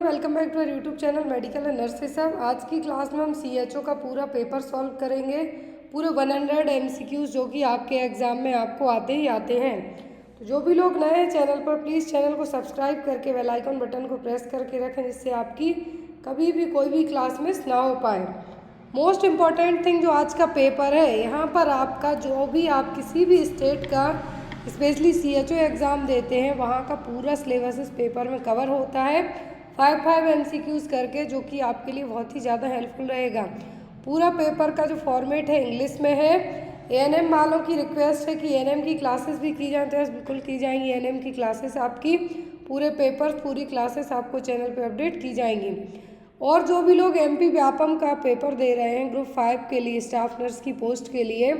Welcome back to our YouTube channel medical and nurses सब। आज की क्लास में हम CHO का पूरा पेपर सॉल्व करेंगे, पूरे 100 MCQs जो कि आपके एग्ज़ाम में आपको आते ही आते हैं। तो जो भी लोग नए हैं चैनल पर, प्लीज़ चैनल को सब्सक्राइब करके बेल आइकन बटन को प्रेस करके रखें, जिससे आपकी कभी भी कोई भी क्लास मिस ना हो पाए। मोस्ट इम्पॉर्टेंट थिंग जो आज का पेपर है, यहाँ पर आपका जो भी आप किसी भी स्टेट का स्पेशली CHO एग्ज़ाम देते हैं वहाँ का पूरा सिलेबस इस पेपर में कवर होता है 5 MCQs करके, जो कि आपके लिए बहुत ही ज़्यादा हेल्पफुल रहेगा। पूरा पेपर का जो फॉर्मेट है इंग्लिश में है। ANM वालों की रिक्वेस्ट है कि ANM की क्लासेस भी की जाए, तो यस बिल्कुल की जाएंगी। ANM की क्लासेस आपकी पूरे पेपर पूरी क्लासेस आपको चैनल पे अपडेट की जाएंगी। और जो भी लोग MP व्यापम का पेपर दे रहे हैं ग्रुप 5 के लिए, स्टाफ नर्स की पोस्ट के लिए,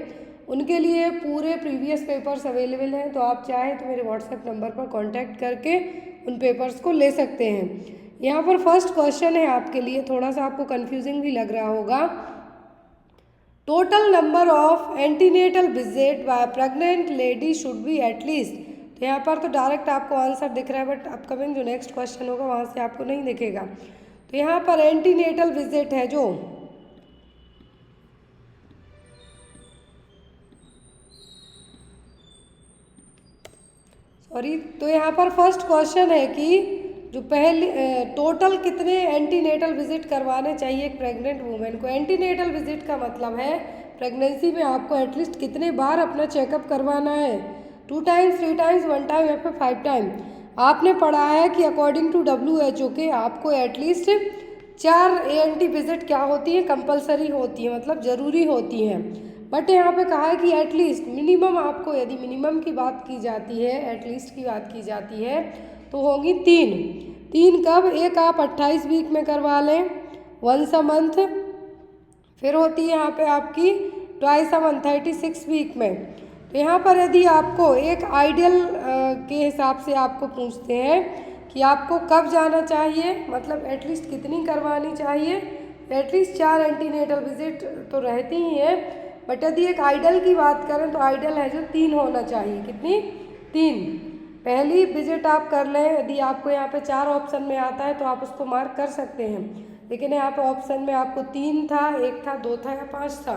उनके लिए पूरे प्रीवियस पेपर्स अवेलेबल हैं। तो आप चाहें तो मेरे व्हाट्सएप नंबर पर कांटेक्ट करके उन पेपर्स को ले सकते हैं। यहाँ पर फर्स्ट क्वेश्चन है आपके लिए, थोड़ा सा आपको कंफ्यूजिंग भी लग रहा होगा। Total number of antenatal visit bye pregnant lady should be at least. तो यहाँ पर तो डायरेक्ट आपको आंसर दिख रहा है, बट अपकमिंग जो नेक्स्ट क्वेश्चन होगा वहाँ से आपको नहीं दिखेगा। तो यहाँ पर एंटीनेटल विजिट है जो तो यहाँ पर फर्स्ट क्वेश्चन है कि जो पहले टोटल कितने एंटीनेटल विजिट करवाने चाहिए एक प्रेग्नेंट वुमेन को। एंटीनेटल विजिट का मतलब है प्रेगनेंसी में आपको एटलीस्ट कितने बार अपना चेकअप करवाना है। 2 टाइम्स, 3 टाइम्स, 1 टाइम या फिर 5 टाइम। आपने पढ़ा है कि अकॉर्डिंग टू WHO के आपको एटलीस्ट 4 ANT विजिट क्या होती है, कंपलसरी होती है, मतलब ज़रूरी होती हैं। बट यहाँ पे कहा है कि एटलीस्ट मिनिमम आपको, यदि मिनिमम की बात की जाती है, एटलीस्ट की बात की जाती है, तो होंगी 3 कब? एक आप 28 वीक में करवा लें, 1 मंथ। फिर होती है यहाँ पे आपकी 2 मंथ 36 वीक में। तो यहाँ पर यदि आपको एक आइडियल के हिसाब से आपको पूछते हैं कि आपको कब जाना चाहिए, मतलब एटलीस्ट कितनी करवानी चाहिए, एटलीस्ट 4 एंटीनेटल विजिट तो रहती ही है। बट यदि एक आइडल की बात करें तो आइडल है जो 3 होना चाहिए। कितनी? 3। पहली विजिट आप कर लें, यदि आपको यहाँ पे 4 ऑप्शन में आता है तो आप उसको मार्क कर सकते हैं, लेकिन यहाँ पे ऑप्शन में आपको 3 था, 1 था, 2 था या 5 था।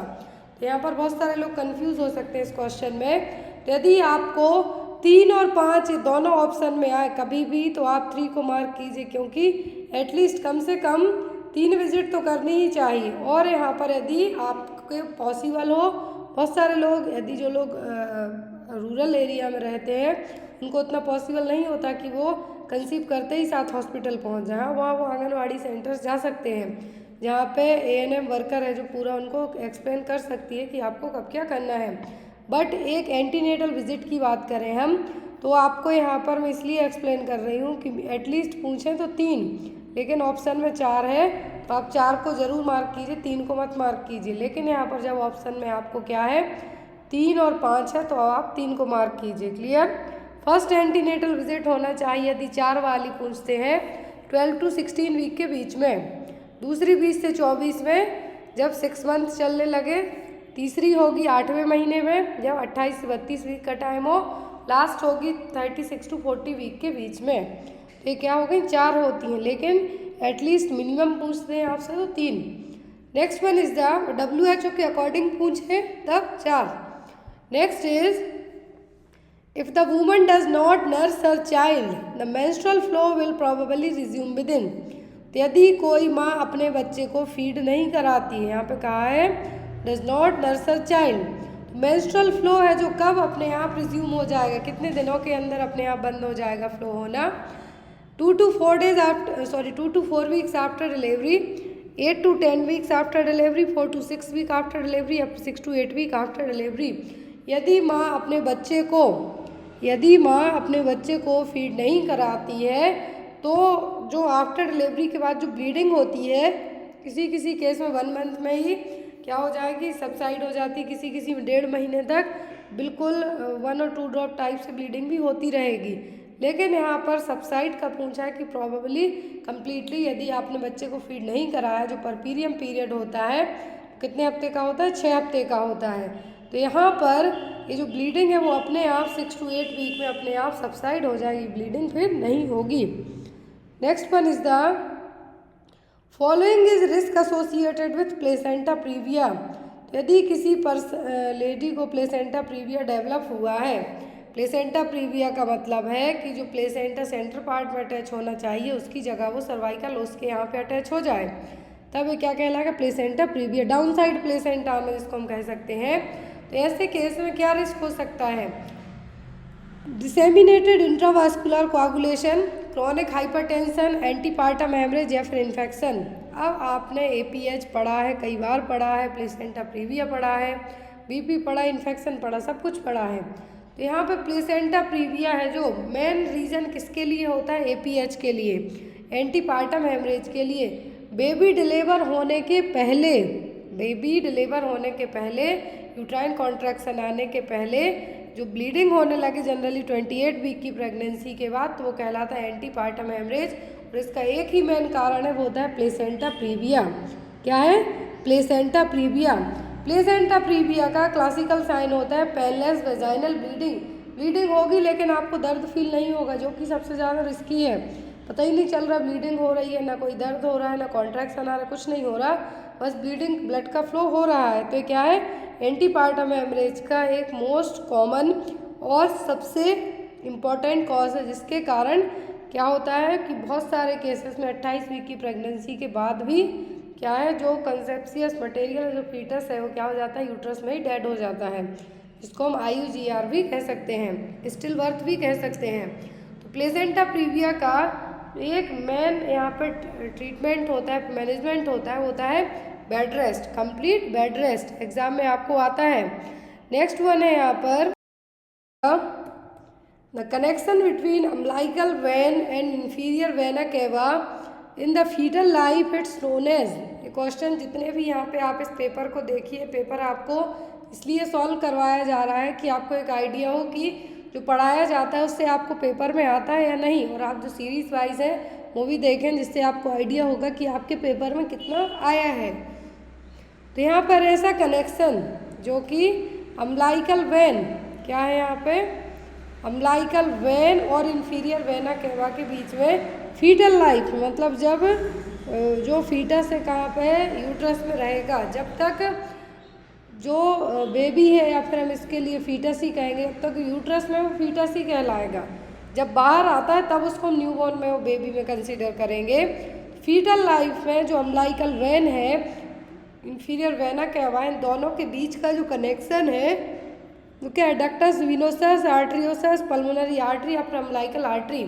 तो यहाँ पर बहुत सारे लोग कंफ्यूज हो सकते हैं इस क्वेश्चन में। तो यदि आपको 3 और 5 दोनों ऑप्शन में आए कभी भी, तो आप 3 को मार्क कीजिए, क्योंकि एटलीस्ट कम से कम 3 विजिट तो करनी ही चाहिए। और यहाँ पर यदि आपके पॉसिबल हो, बहुत सारे लोग, यदि जो लोग रूरल एरिया में रहते हैं उनको उतना पॉसिबल नहीं होता कि वो कंसीव करते ही साथ हॉस्पिटल पहुंच जाए, वहाँ वो आंगनवाड़ी सेंटर्स जा सकते हैं, जहाँ पे ANM वर्कर है जो पूरा उनको एक्सप्लेन कर सकती है कि आपको कब क्या करना है। बट एक एंटीनेटल विजिट की बात करें हम, तो आपको यहाँ पर मैं इसलिए एक्सप्लेन कर रही हूँ कि एटलीस्ट पूछें तो 3, लेकिन ऑप्शन में 4 है, तो आप 4 को ज़रूर मार्क कीजिए, 3 को मत मार्क कीजिए। लेकिन यहाँ पर जब ऑप्शन में आपको क्या है, 3 और 5 है, तो आप 3 को मार्क कीजिए। क्लियर? फर्स्ट एंटीनेटल विजिट होना चाहिए, यदि 4 वाली पूछते हैं, 12 to 16 वीक के बीच में। दूसरी 20 से 24 में, जब 6 मंथ चलने लगे। तीसरी होगी 8वें महीने में, जब 28 से 32 वीक का टाइम हो। लास्ट होगी 36 to 40 वीक के बीच में। तो ये क्या हो गई? 4 होती हैं, लेकिन एटलीस्ट मिनिमम पूछते हैं आपसे तो 3। Next one is the WHO के अकॉर्डिंग पूछे तब 4। Next is if the woman does not nurse her child, the menstrual flow will probably resume within। तो यदि कोई माँ अपने बच्चे को फीड नहीं कराती है, यहाँ पे कहा है does not nurse her child, तो menstrual flow है जो कब अपने आप रिज्यूम हो जाएगा, कितने दिनों के अंदर अपने आप बंद हो जाएगा फ्लो होना? 2 to 4 weeks after delivery, 8 to 10 weeks after delivery, 4 to 6 week after delivery, up to 6 to 8 week after delivery। यदि माँ अपने बच्चे को फीड नहीं कराती है, तो जो आफ्टर डिलीवरी के बाद जो ब्लीडिंग होती है, किसी केस में 1 मंथ में ही क्या हो जाएगी, सबसाइड हो जाती है, किसी में 1.5 महीने तक बिल्कुल 1 और 2 ड्रॉप टाइप से ब्लीडिंग भी होती रहेगी। लेकिन यहाँ पर सबसाइड का पूछा है कि प्रॉबेबली कम्प्लीटली, यदि आपने बच्चे को फीड नहीं कराया, जो परपीरियम पीरियड होता है कितने हफ्ते का होता है? 6 हफ्ते का होता है। तो यहाँ पर ये जो ब्लीडिंग है वो अपने आप 6 to 8 वीक में अपने आप सबसाइड हो जाएगी, ब्लीडिंग फिर नहीं होगी। Next one is the following is risk associated with placenta previa. यदि किसी लेडी को प्लेसेंटा प्रीविया डेवलप हुआ है, प्लेसेंटा प्रीविया का मतलब है कि जो प्लेसेंटा सेंटर पार्ट में अटैच होना चाहिए उसकी जगह वो सर्वाइकल उसके यहाँ पे अटैच हो जाए, तब ये क्या कहलाएगा, placenta previa. Down side placenta आना जिसको हम कह सकते हैं। तो ऐसे केस में क्या रिस्क हो सकता है, disseminated intravascular coagulation, chronic hypertension, antepartum haemorrhage या फिर इन्फेक्शन। अब आपने एपीएच पढ़ा है, कई बार पढ़ा है, प्लेसेंटा प्रीविया पढ़ा है, बीपी पढ़ा, इन्फेक्शन पढ़ा, सब कुछ पढ़ा है। तो यहाँ पे प्लेसेंटा प्रीविया है जो मेन रीज़न किसके लिए होता है, एपीएच के लिए, एंटीपार्टम हेमरेज के लिए, बेबी डिलीवर होने के पहले, बेबी डिलीवर होने के पहले, यूट्राइन कॉन्ट्रैक्शन आने के पहले जो ब्लीडिंग होने लगे जनरली 28 वीक की प्रेगनेंसी के बाद, तो वो कहलाता है एंटीपार्टम हेमरेज। और इसका एक ही मेन कारण है, वो होता है प्लेसेंटा प्रीविया। क्या है, प्लेसेंटा प्रीविया। प्लेसेंटा प्रीविया का क्लासिकल साइन होता है पेनलेस वेजाइनल ब्लीडिंग। ब्लीडिंग होगी लेकिन आपको दर्द फील नहीं होगा, जो कि सबसे ज़्यादा रिस्की है। पता ही नहीं चल रहा ब्लीडिंग हो रही है, ना कोई दर्द हो रहा है, ना कॉन्ट्रैक्शन आ रहा है, कुछ नहीं हो रहा, बस ब्लीडिंग, ब्लड का फ्लो हो रहा है। तो क्या है, एंटीपार्टम हेमरेज का एक मोस्ट कॉमन और सबसे इम्पॉर्टेंट कॉज है, जिसके कारण क्या होता है कि बहुत सारे केसेस में 28 वीक की प्रेगनेंसी के बाद भी क्या है, जो कंसेप्शियस मटेरियल जो फीटस है वो क्या हो जाता है, यूट्रस में ही डेड हो जाता है, जिसको हम IUGR भी कह सकते हैं, स्टिल बर्थ भी कह सकते हैं। तो प्लेसेंटा प्रीविया का एक मेन यहाँ पे ट्रीटमेंट होता है, मैनेजमेंट होता है bed rest, complete bed rest, exam में आपको आता है। नेक्स्ट वन है यहाँ पर the connection between umbilical vein and inferior vena cava in the fetal life, it's known as. ये क्वेश्चन जितने भी यहाँ पे आप इस पेपर को देखिए, पेपर आपको इसलिए सॉल्व करवाया जा रहा है कि आपको एक आइडिया हो कि जो पढ़ाया जाता है उससे आपको पेपर में आता है या नहीं, और आप जो सीरीज वाइज है वो भी देखें, जिससे आपको आइडिया होगा कि आपके पेपर में कितना आया है। तो यहाँ पर ऐसा कनेक्शन जो कि अम्बिलिकल वेन, क्या है यहाँ पे, अम्बिलिकल वेन और इंफीरियर वेना केवा के बीच में फीटल लाइफ, मतलब जब जो फीटस है कहाँ पे, यूट्रस में रहेगा, जब तक जो बेबी है, या फिर हम इसके लिए फीटस ही कहेंगे, जब तक यूट्रस में वो फीटस ही कहलाएगा। जब बाहर आता है तब उसको न्यूबॉर्न में वो बेबी में कंसीडर करेंगे। फीटल लाइफ में जो अम्बिलिकल वेन है, इंफीरियर वेना केवा, इन दोनों के बीच का जो कनेक्शन है वो क्या है, ductus venosus, arteriosus, pulmonary artery या फिर अम्बिलिकल आर्टरी।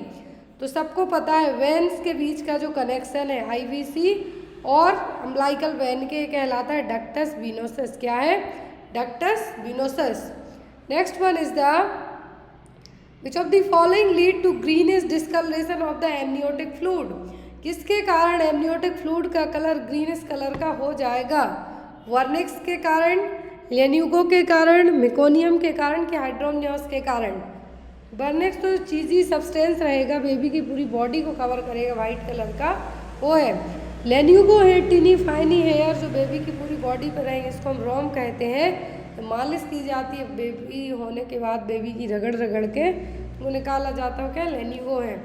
तो सबको पता है वेन्स के बीच का जो कनेक्शन है IVC और अम्बिलिकल वेन के कहलाता है डक्टस विनोसस। क्या है, ductus venosus. Next one is the which of the following lead to greenish discoloration of the amniotic fluid. किसके कारण एमनियोटिक फ्लूइड का कलर ग्रीनिश कलर का हो जाएगा, वर्निक्स के कारण, लेन्यूगो के कारण, मेकोनियम के कारण, कि हाइड्रोमनियोस के कारण। वर्निक्स तो चीज़ी सब्सटेंस रहेगा, बेबी की पूरी बॉडी को कवर करेगा, वाइट कलर का, वो है। लेन्यूगो है टिनी फाइनी हेयर, जो बेबी की पूरी बॉडी पर रहेंगे, इसको हम रोम कहते हैं। तो मालिश की जाती है बेबी होने के बाद, बेबी की रगड़ रगड़ के वो निकाला जाता है, क्या लेन्यूगो है।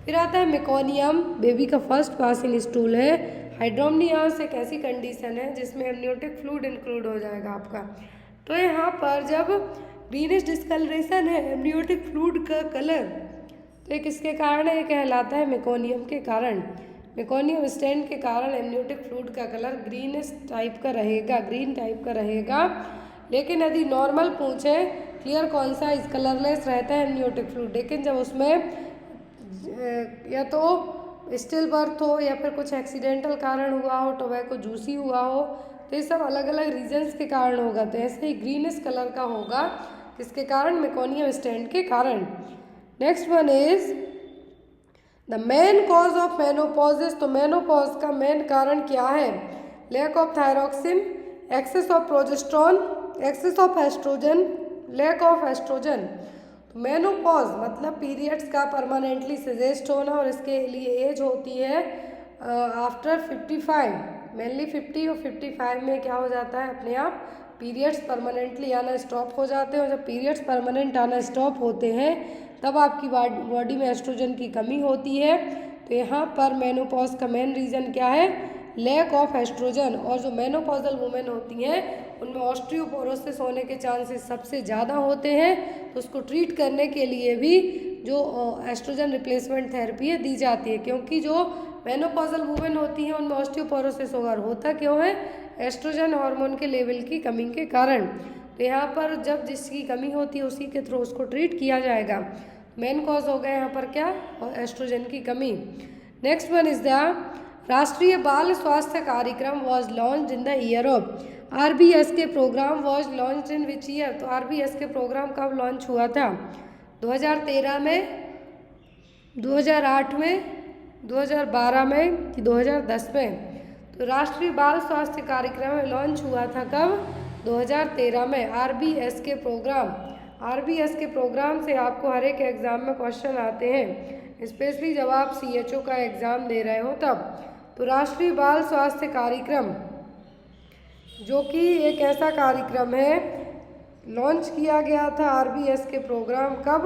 फिर आता है मेकोनियम, बेबी का फर्स्ट पासिंग स्टूल है। हाइड्रोमनियास एक ऐसी कंडीशन है जिसमें एमनियोटिक फ्लूइड इंक्लूड हो जाएगा आपका। तो यहाँ पर जब ग्रीनिश डिस्कलरेशन है एमनियोटिक फ्लूइड का कलर, तो ये किसके कारण है, ये कहलाता है मेकोनियम के कारण। मेकोनियम स्टैंड के कारण एमनियोटिक फ्लूइड का कलर ग्रीनिश टाइप का रहेगा, ग्रीन टाइप का रहेगा। लेकिन यदि नॉर्मल पूछे क्लियर कौन सा इस कलरलेस रहता है एमनियोटिक फ्लूइड, लेकिन जब उसमें या तो स्टिल बर्थ हो या फिर कुछ एक्सीडेंटल कारण हुआ हो, टोबैको जूसी हुआ हो, तो ये सब अलग अलग रीजन्स के कारण होगा। तो ऐसे ही ग्रीनिश कलर का होगा, किसके कारण, मेकोनियम स्टैंड के कारण। Next one is the main cause of menopause. तो मेनोपॉज का मेन कारण क्या है, lack of thyroxine, excess of progesterone, excess of estrogen, lack of estrogen. Menopause मतलब पीरियड्स का परमानेंटली सजेस्ट होना, और इसके लिए एज होती है आफ्टर 55, मेनली 50 और 55 में क्या हो जाता है, अपने आप पीरियड्स परमानेंटली आना स्टॉप हो जाते हैं। और जब पीरियड्स परमानेंट आना स्टॉप होते हैं तब आपकी बॉडी में एस्ट्रोजन की कमी होती है। तो यहाँ पर मेनोपॉज का मेन रीज़न क्या है, लैक ऑफ एस्ट्रोजन। और जो मेनोपॉजल वुमेन होती हैं उनमें ऑस्टियोपोरोसिस होने के चांसेस सबसे ज़्यादा होते हैं, तो उसको ट्रीट करने के लिए भी जो एस्ट्रोजन रिप्लेसमेंट थेरेपी है दी जाती है, क्योंकि जो मेनोपॉजल वुमेन होती हैं उनमें ऑस्टियोपोरोसिस होता क्यों है? एस्ट्रोजन हार्मोन के लेवल की कमी के कारण। तो यहाँ पर जब जिसकी कमी होती है उसी के थ्रू उसको ट्रीट किया जाएगा। मेन कॉज हो गया यहाँ पर क्या? एस्ट्रोजन की कमी। नेक्स्ट वन इज द राष्ट्रीय Bal Swasthya Karyakram was launch in the year of. RBS के programme was launch in which year? तो RBS के प्रोग्राम कब लॉन्च हुआ था? 2013 में, 2008 में, 2012 में कि 2010 में? तो राष्ट्रीय बाल स्वास्थ्य कार्यक्रम लॉन्च हुआ था कब? 2013 में। RBS के प्रोग्राम से आपको हर एक एग्ज़ाम में क्वेश्चन आते हैं, स्पेशली जब आप CHO का एग्ज़ाम दे रहे हो तब। तो राष्ट्रीय बाल स्वास्थ्य कार्यक्रम जो कि एक ऐसा कार्यक्रम है, लॉन्च किया गया था RBS के प्रोग्राम कब?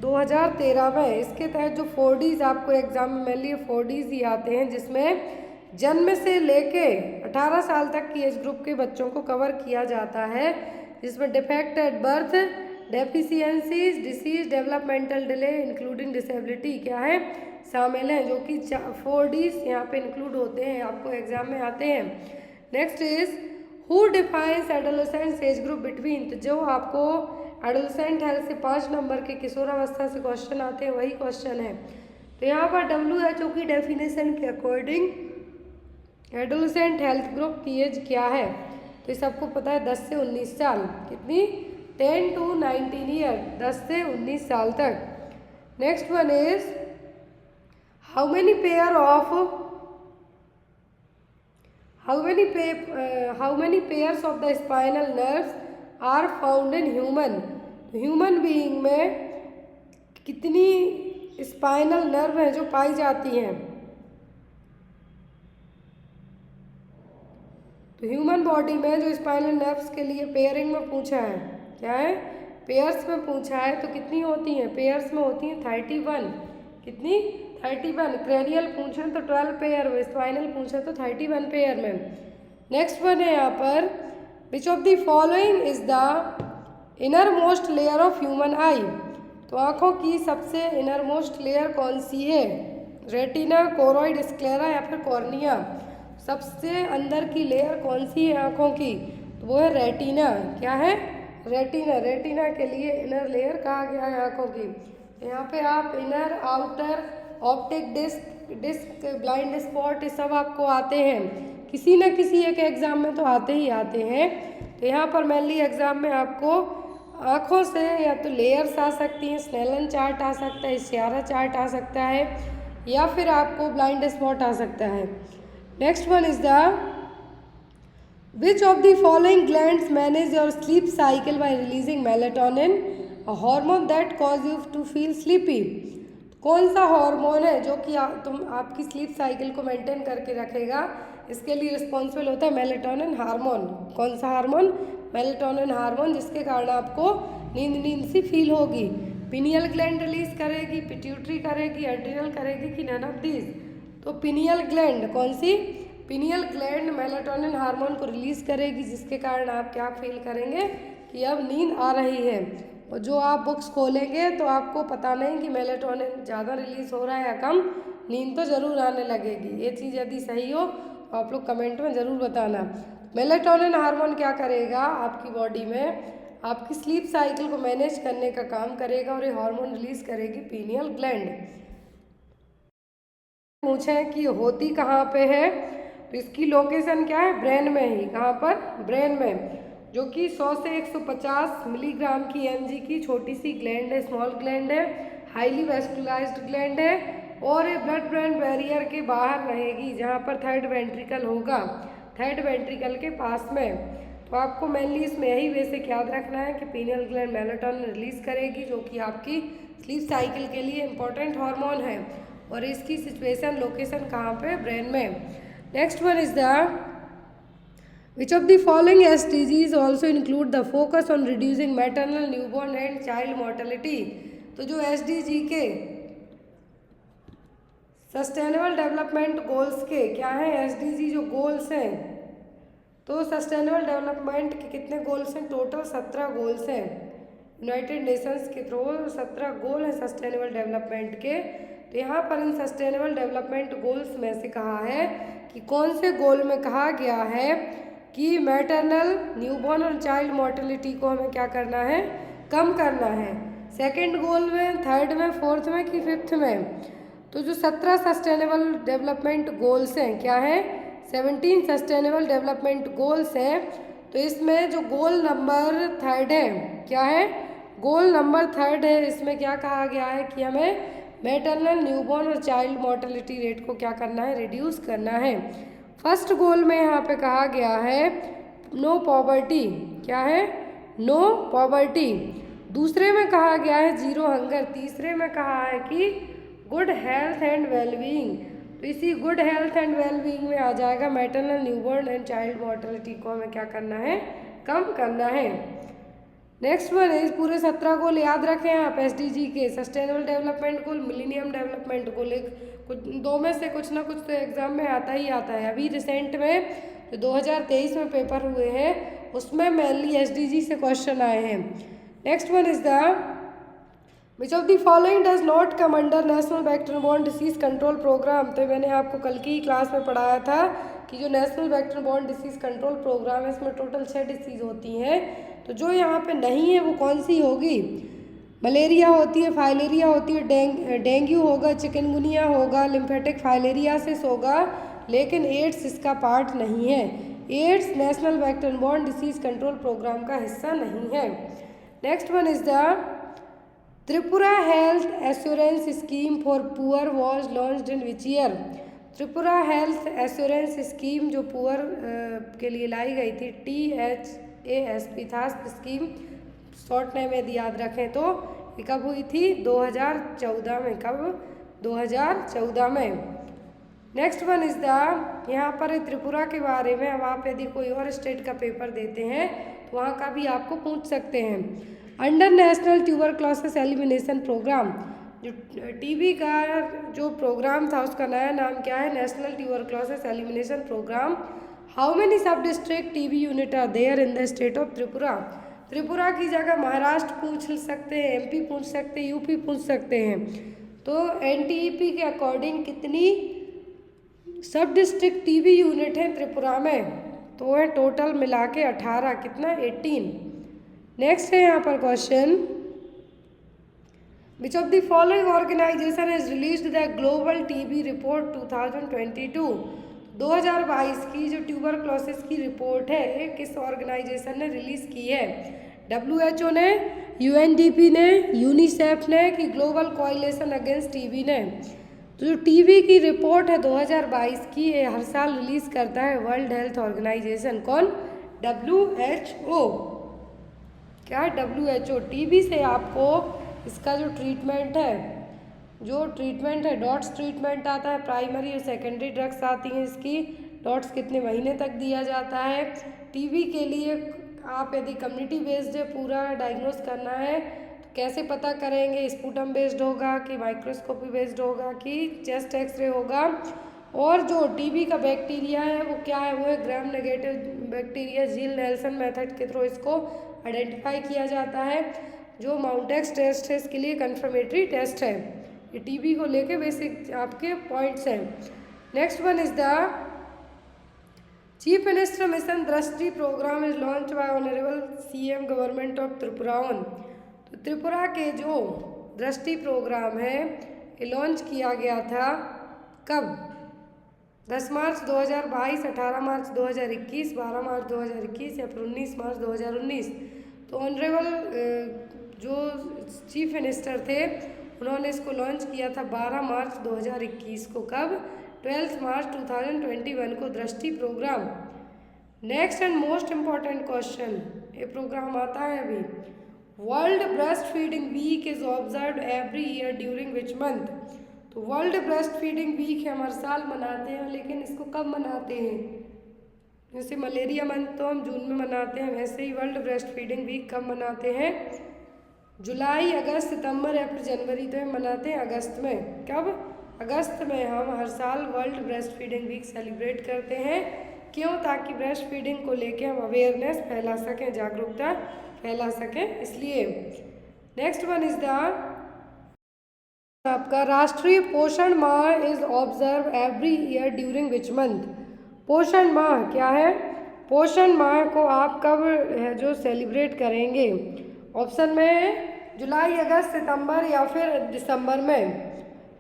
2013 में। इसके तहत जो 4Ds आपको एग्जाम में मेनली 4Ds ही आते हैं, जिसमें जन्म से लेके 18 साल तक की एज ग्रुप के बच्चों को कवर किया जाता है, जिसमें defect at birth, deficiencies, disease, developmental delay including disability क्या है? शामिल हैं, जो कि 4Ds यहाँ पे इंक्लूड होते हैं, आपको एग्जाम में आते हैं। Next is who defines adolescent age group between? तो जो आपको एडोलेसेंट हेल्थ से 5 नंबर के किशोरावस्था से क्वेश्चन आते हैं वही क्वेश्चन है। तो यहाँ पर WHO की डेफिनेशन के अकॉर्डिंग एडोलेसेंट हेल्थ ग्रुप की एज क्या है? तो ये सबको पता है 10 से 19 साल। कितनी? 10 to 19 ईयर, 10 से 19 साल तक। Next one is how many pairs of the spinal nerves are found in human? Human being में कितनी स्पाइनल नर्व हैं जो पाई जाती हैं? तो ह्यूमन बॉडी में जो स्पाइनल नर्व्स के लिए पेयरिंग में पूछा है, क्या है? पेयर्स में पूछा है, तो कितनी होती हैं? पेयर्स में होती हैं 31। कितनी? 31। क्रेनियल पूछें तो 12 पेयर में, स्पाइनल पूछे तो 31 पेयर में। नेक्स्ट वन है यहाँ पर विच of the following is the inner most layer of human आई? तो आँखों की सबसे इनर मोस्ट लेयर कौन सी है? रेटिना, कोरोइड, स्क्लेरा या फिर कॉर्निया? सबसे अंदर की लेयर कौन सी है आँखों की? तो वो है रेटिना। क्या है? रेटिना। रेटिना के लिए इनर लेयर कहा गया है आँखों की। यहाँ पे आप inner, outer, optic disc, blind spot, ये सब आपको आते हैं, किसी न किसी एक एग्ज़ाम में तो आते ही आते हैं। तो यहाँ पर मेनली एग्ज़ाम में आपको आँखों से या तो लेयर्स आ सकती हैं, स्नेलन चार्ट आ सकता है, इशारा चार्ट आ सकता है, या फिर आपको ब्लाइंड स्पॉट आ सकता है। Next one is the which of the following glands manage your sleep cycle by releasing melatonin, a hormone that cause you to feel sleepy? कौन सा हार्मोन है जो कि आपकी स्लीप साइकिल को मेंटेन करके रखेगा? इसके लिए रिस्पॉन्सिबल होता है मेलेटोनिन हार्मोन। कौन सा हार्मोन? मेलेटोनिन हार्मोन, जिसके कारण आपको नींद सी फील होगी। पिनियल ग्लैंड रिलीज करेगी, पिट्यूटरी करेगी, एड्रिनल करेगी कि नन ऑफ दीज? तो पिनियल ग्लैंड, कौन सी? पिनियल ग्लैंड मेलेटोनिन हार्मोन को रिलीज करेगी, जिसके कारण आप क्या फील करेंगे कि अब नींद आ रही है। और जो आप बुक्स खोलेंगे तो आपको पता नहीं कि मेलेटोनिन ज़्यादा रिलीज हो रहा है या कम, नींद तो ज़रूर आने लगेगी। ये चीज़ यदि सही हो तो आप लोग कमेंट में ज़रूर बताना। मेलेटोनिन हार्मोन क्या करेगा आपकी बॉडी में? आपकी स्लीप साइकिल को मैनेज करने का काम करेगा और ये हार्मोन रिलीज करेगी पिनियल ग्लैंड। पूछे कि होती कहाँ पे है? तो इसकी लोकेशन क्या है? ब्रेन में ही। कहाँ पर? ब्रेन में, जो कि 100 से 150 मिलीग्राम की mg की छोटी सी ग्लैंड है, स्मॉल ग्लैंड है, हाईली वेस्कुलाइज्ड ग्लैंड है, और ये ब्लड ब्रेन बैरियर के बाहर रहेगी, जहाँ पर थर्ड वेंट्रिकल होगा, थर्ड वेंट्रिकल के पास में। तो आपको मेनली इसमें यही बेसिक याद रखना है कि पिनियल ग्लैंड मेलेटोनिन रिलीज करेगी, जो कि आपकी स्लीप साइकिल के लिए इम्पोर्टेंट हार्मोन है, और इसकी सिचुएशन लोकेशन कहाँ पे? ब्रेन में। Next one is the which of the following SDGs also include the focus on reducing maternal, newborn and child mortality? तो जो SDG के सस्टेनेबल डेवलपमेंट गोल्स के क्या हैं, एसडीजी जो गोल्स हैं, तो सस्टेनेबल डेवलपमेंट के कितने गोल्स हैं, टोटल 17 गोल्स हैं यूनाइटेड नेशंस के थ्रू, 17 गोल हैं सस्टेनेबल डेवलपमेंट के। तो यहाँ पर इन सस्टेनेबल डेवलपमेंट गोल्स में से कहा है कि कौन से गोल में कहा गया है कि मैटरनल न्यूबॉर्न और चाइल्ड मोर्टेलिटी को हमें क्या करना है, कम करना है। सेकंड गोल में, थर्ड में, फोर्थ में कि फिफ्थ में। तो जो 17 सस्टेनेबल डेवलपमेंट गोल्स हैं क्या हैं, 17 सस्टेनेबल डेवलपमेंट गोल्स हैं। तो इसमें जो गोल नंबर थर्ड है क्या है, गोल नंबर थर्ड है, इसमें क्या कहा गया है कि हमें मैटरनल न्यूबॉर्न और चाइल्ड मोर्टेलिटी रेट को क्या करना है, रिड्यूस करना है। फर्स्ट गोल में यहाँ पे कहा गया है नो पॉवर्टी, क्या है, नो पॉवर्टी। दूसरे में कहा गया है जीरो हंगर। तीसरे में कहा है कि गुड हेल्थ एंड वेलबींग। तो इसी गुड हेल्थ एंड वेलबींग में आ जाएगा maternal newborn and child mortality को हमें क्या करना है, कम करना है। नेक्स्ट वन इस पूरे 17 गोल याद रखें आप एसडीजी के, sustainable development goal, millennium development goal, कुछ दो में से कुछ ना कुछ तो एग्जाम में आता ही आता है। अभी रिसेंट में जो 2023 में पेपर हुए हैं उसमें मेनली एसडीजी से क्वेश्चन आए हैं। Next one is the which of the following does not come under national vector borne disease control programme. तो मैंने आपको कल की ही क्लास में पढ़ाया था कि जो national vector borne disease control programme है इसमें टोटल 6 डिसीज होती हैं। तो जो यहाँ पे नहीं है वो कौन सी होगी, मलेरिया होती है, फाइलेरिया होती है, डेंगू होगा, चिकनगुनिया होगा, लिम्फेटिक फाइलेरियासिस होगा, लेकिन एड्स इसका पार्ट नहीं है। AIDS national vector borne disease control programme का हिस्सा नहीं है। Next one is the Tripura health assurance scheme for poor was launched in which year. Tripura health assurance scheme जो पुअर के लिए लाई गई थी, THASP था स्कीम, शॉर्ट नेम यदि याद रखें तो ये कब हुई थी, 2014 में। कब, 2014 में। नेक्स्ट वन इज द, यहाँ पर त्रिपुरा के बारे में अब आप यदि कोई और स्टेट का पेपर देते हैं तो वहाँ का भी आपको पूछ सकते हैं। Under national tuberculosis elimination programme, जो टीबी का जो प्रोग्राम था उसका नया नाम क्या है, national tuberculosis elimination programme. How many sub district TB unit are there in the state of Tripura. Tripura की जगह महाराष्ट्र पूछ सकते हैं, MP पूछ सकते हैं, UP पूछ सकते हैं। तो NTEP के अकॉर्डिंग कितनी सब डिस्ट्रिक्ट टीबी यूनिट है त्रिपुरा में, तो है टोटल मिला के 18, कितना, 18। नेक्स्ट है यहाँ पर question, which of the following organisation has released the global TB report 2022। 2022 की जो ट्यूबरक्लोसिस की रिपोर्ट है ये किस ऑर्गेनाइजेशन ने रिलीज़ की है, WHO ने, UNDP ने, यूनिसेफ ने कि ग्लोबल कोएलिशन अगेंस्ट टीबी ने। तो जो टीबी की रिपोर्ट है 2022 की ये हर साल रिलीज़ करता है वर्ल्ड हेल्थ ऑर्गेनाइजेशन। कौन, WHO। क्या है, WHO। टीबी से आपको इसका जो ट्रीटमेंट है, डॉट्स ट्रीटमेंट आता है, प्राइमरी और सेकेंडरी ड्रग्स आती हैं इसकी, डॉट्स कितने महीने तक दिया जाता है। टीबी के लिए आप यदि कम्युनिटी बेस्ड है पूरा डायग्नोस करना है तो कैसे पता करेंगे, स्पूटम बेस्ड होगा कि माइक्रोस्कोपी बेस्ड होगा कि चेस्ट एक्सरे होगा। और जो टीबी का बैक्टीरिया है वो क्या है, वो है ग्राम नेगेटिव बैक्टीरिया। जील नेल्सन मेथड के थ्रू इसको आइडेंटिफाई किया जाता है। जो माउंटेक्स टेस्ट है इसके लिए कंफर्मेटरी टेस्ट है। ये टीबी को लेके बेसिक आपके पॉइंट्स हैं। Next one is the chief minister mission Drishti programme is launch by honourable CM government of Tripura. तो त्रिपुरा के जो दृष्टि प्रोग्राम है ये लॉन्च किया गया था कब, 10 मार्च 2022, 18 मार्च 2021, 12 मार्च 2021 या फिर 19 मार्च 2019। तो ऑनरेबल जो चीफ मिनिस्टर थे उन्होंने इसको लॉन्च किया था 12 मार्च 2021 को। कब, 12 मार्च 2021 को Drishti programme. Next and most important question, ये प्रोग्राम आता है अभी, world breast feeding week is observed every year during which month. तो वर्ल्ड ब्रेस्ट फीडिंग वीक है, हर साल मनाते हैं, लेकिन इसको कब मनाते हैं, जैसे मलेरिया मंथ तो हम जून में मनाते हैं, वैसे ही वर्ल्ड ब्रेस्ट फीडिंग वीक कब मनाते हैं, जुलाई, अगस्त, सितंबर या फिर जनवरी, तो हम मनाते हैं अगस्त में। कब, अगस्त में हम हर साल world breast feeding week celebrate करते हैं। क्यों? ताकि ब्रेस्ट फीडिंग को लेके हम अवेयरनेस फैला सकें, जागरूकता फैला सकें, इसलिए। नेक्स्ट वन इज द आपका राष्ट्रीय पोषण माह is observe every year during which month. पोषण माह क्या है? पोषण माह को आप कब है जो सेलिब्रेट करेंगे? ऑप्शन में है जुलाई, अगस्त, सितंबर या फिर दिसंबर में।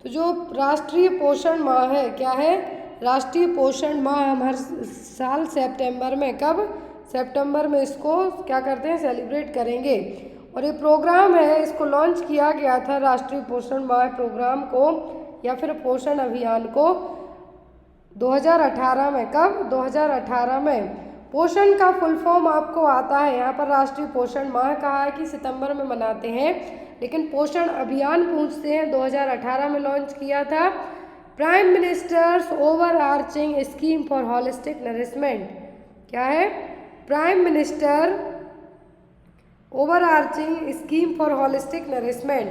तो जो राष्ट्रीय पोषण माह है, क्या है? राष्ट्रीय पोषण माह हम हर साल सितंबर में, कब? सितंबर में इसको क्या करते हैं? सेलिब्रेट करेंगे। और ये प्रोग्राम है, इसको लॉन्च किया गया था राष्ट्रीय पोषण माह प्रोग्राम को या फिर पोषण अभियान को 2018 में। कब? 2018 में। पोषण का फुल फॉर्म आपको आता है, यहाँ पर राष्ट्रीय पोषण माह कहा है कि सितंबर में मनाते हैं, लेकिन पोषण अभियान पूछते हैं 2018 में लॉन्च किया था। Prime ministers over arching scheme for holistic nourishment. क्या है? Prime minister over arching scheme for holistic nourishment.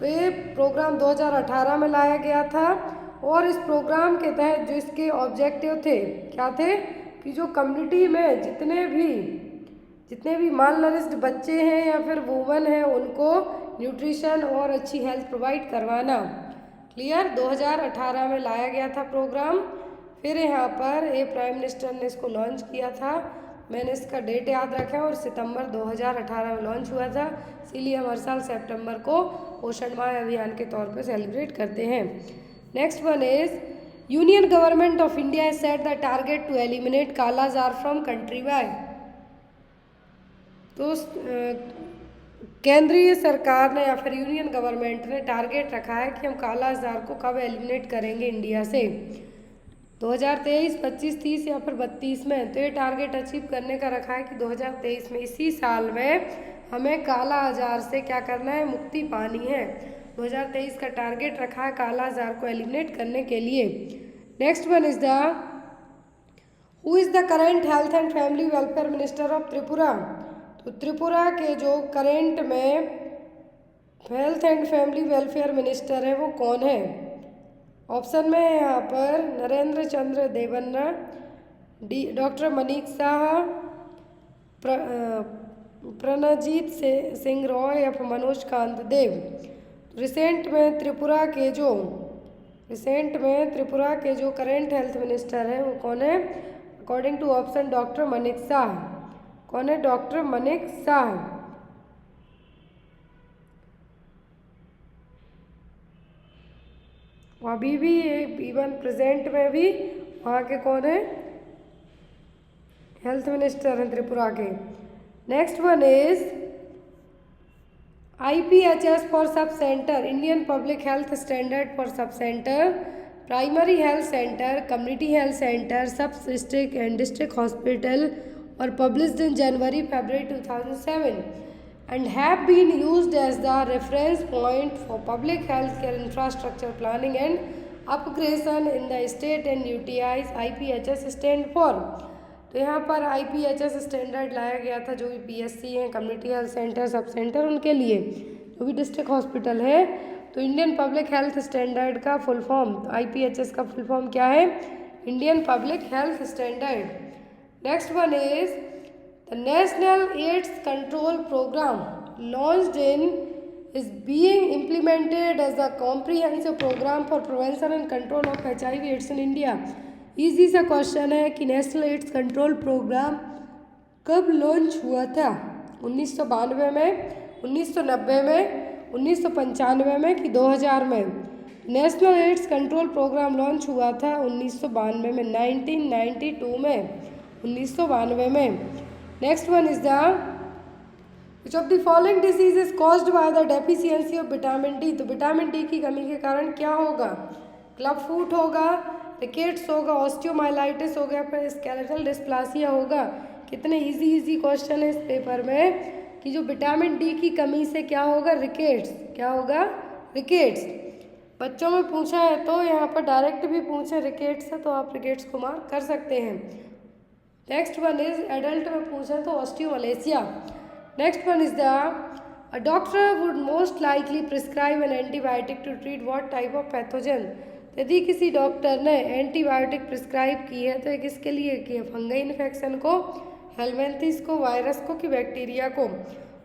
तो ये प्रोग्राम 2018 में लाया गया था और इस प्रोग्राम के तहत जो इसके ऑब्जेक्टिव थे, क्या थे? कि जो कम्युनिटी में जितने भी माल नरिश्ड बच्चे हैं या फिर वुमन हैं, उनको न्यूट्रिशन और अच्छी हेल्थ प्रोवाइड करवाना। क्लियर? 2018 में लाया गया था प्रोग्राम। फिर यहाँ पर ये प्राइम मिनिस्टर ने इसको लॉन्च किया था, मैंने इसका डेट याद रखा है और सितंबर 2018 में लॉन्च हुआ था, इसीलिए हम हर साल सितंबर को पोषण माह अभियान के तौर पे सेलिब्रेट करते हैं। Next one is union government of India has set the target to eliminate kala azar from country wide. तो केंद्रीय सरकार ने या फिर यूनियन गवर्नमेंट ने टारगेट रखा है कि हम काला जार को कब एलिमिनेट करेंगे इंडिया से, 2023, 25, 30 या फिर 32 में। तो ये टारगेट अचीव करने का रखा है कि 2023 में, इसी साल में हमें काला आजार से क्या करना है? मुक्ति पानी है। 2023 का टारगेट रखा है काला आजार को एलिमिनेट करने के लिए। Next one is the who is the current health and family welfare minister of Tripura. तो त्रिपुरा के जो करेंट में health and family welfare minister है वो कौन है? ऑप्शन में है यहाँ पर नरेंद्र चंद्र देवन्ना, डॉक्टर मनीष शाह, प्रणजीत सिंह रॉय या फिर मनोज कांत देव। रिसेंट में त्रिपुरा के जो करेंट हेल्थ मिनिस्टर हैं वो कौन है? According to option doctor Manish Shah. कौन है? डॉक्टर मनीष शाह। अभी भी इवन प्रेजेंट में भी वहाँ के कौन है? हेल्थ मिनिस्टर हैं त्रिपुरा के। Next one is IPHS for sub centre, Indian public health standard for sub centre, primary health centre, community health centre, सब डिस्ट्रिक्ट एंड डिस्ट्रिक्ट हॉस्पिटल और published in January-February 2007 and have been used as the reference point for public healthcare infrastructure planning and upgradation in the state and UTIs IPHS stand for। तो यहाँ पर IPHS standard लाया गया था जो भी PSC हैं, community health centre, sub centre, उनके लिए जो भी डिस्ट्रिक्ट हॉस्पिटल है। तो इंडियन पब्लिक हेल्थ स्टैंडर्ड का फुल फॉर्म, IPHS का फुल फॉर्म क्या है? Indian public health standard. Next one is the national AIDS control programme launched in is being implemented as a comprehensive program for prevention and control of HIV/AIDS in India। Easy सा question है कि national AIDS control programme कब launch हुआ था? 1992 में, 1990 में, 1995 में कि 2000 में? National AIDS control programme launch हुआ था 1992 में, 1992 में, 1992 में। Next one is the Which of the following disease is caused by the deficiency of vitamin D। तो विटामिन डी की कमी के कारण क्या होगा? क्लब फूट होगा, रिकेट्स होगा, ऑस्टियोमाइलाइटिस हो गया, फिर स्केलेटल डिस्प्लासिया होगा। कितने इजी क्वेश्चन है इस पेपर में कि जो विटामिन डी की कमी से क्या होगा? रिकेट्स। क्या होगा? रिकेट्स। बच्चों में पूछा है तो यहाँ पर डायरेक्ट भी पूछे रिकेट्स है तो आप रिकेट्स को मार्क कर सकते हैं। नेक्स्ट वन इज एडल्ट में पूछे तो osteomalacia. Next one is a doctor would most likely prescribe an antibiotic to treat what type of pathogen। यदि किसी डॉक्टर ने एंटीबायोटिक प्रिस्क्राइब की है तो ये किसके लिए की है? फंगई इन्फेक्शन को, हेलमिंथिस को, वायरस को कि बैक्टीरिया को?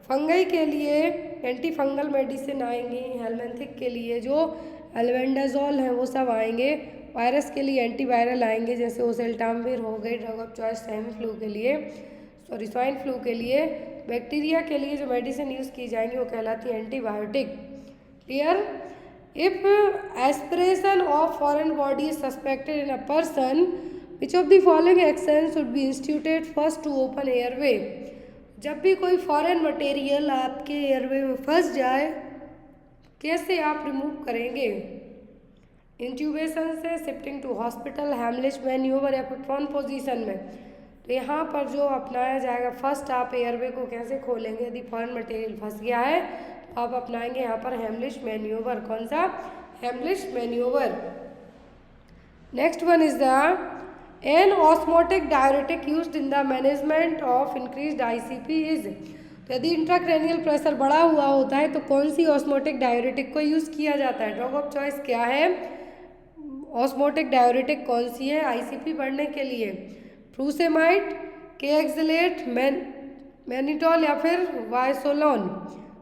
फंगई के लिए एंटी फंगल मेडिसिन आएंगी, हेलमिंथिक के लिए जो एल्बेंडाजोल है वो सब आएंगे, वायरस के लिए एंटीवायरल आएंगे जैसे ओसेल्टामिविर हो गई drug of choice swine flu के लिए। बैक्टीरिया के लिए जो मेडिसिन यूज़ की जाएंगी वो कहलाती है antibiotic. Clear? If aspiration of foreign body is suspected in a person, which of the following action should be instituted first to open airway? जब भी कोई फॉरेन मटेरियल आपके एयरवे में फंस जाए कैसे आप रिमूव करेंगे? इंट्यूबेशन से, शिफ्टिंग टू हॉस्पिटल, हेमलिश मैन्यूवर या फिर प्रोन पोजीशन में? तो यहाँ पर जो अपनाया जाएगा, फर्स्ट आप एयरवे को कैसे खोलेंगे यदि फॉरेन मटेरियल फंस गया है तो आप अपनाएंगे यहाँ पर हेमलिश मैन्यूवर। कौन सा? Heimlich manoeuvre. Next one is the an osmotic diuretic used in the management of increased ICP is? तो यदि इंट्राक्रैनियल प्रेशर बढ़ा हुआ होता है तो कौन सी ऑस्मोटिक डायरेटिक को यूज़ किया जाता है? ड्रग ऑफ चॉइस क्या है? ऑस्मोटिक डायरेटिक कौन सी है आईसीपी बढ़ने के लिए? फ्रूसेमाइड, केएक्सलेट, मैनिटॉल या फिर वायसोलोन?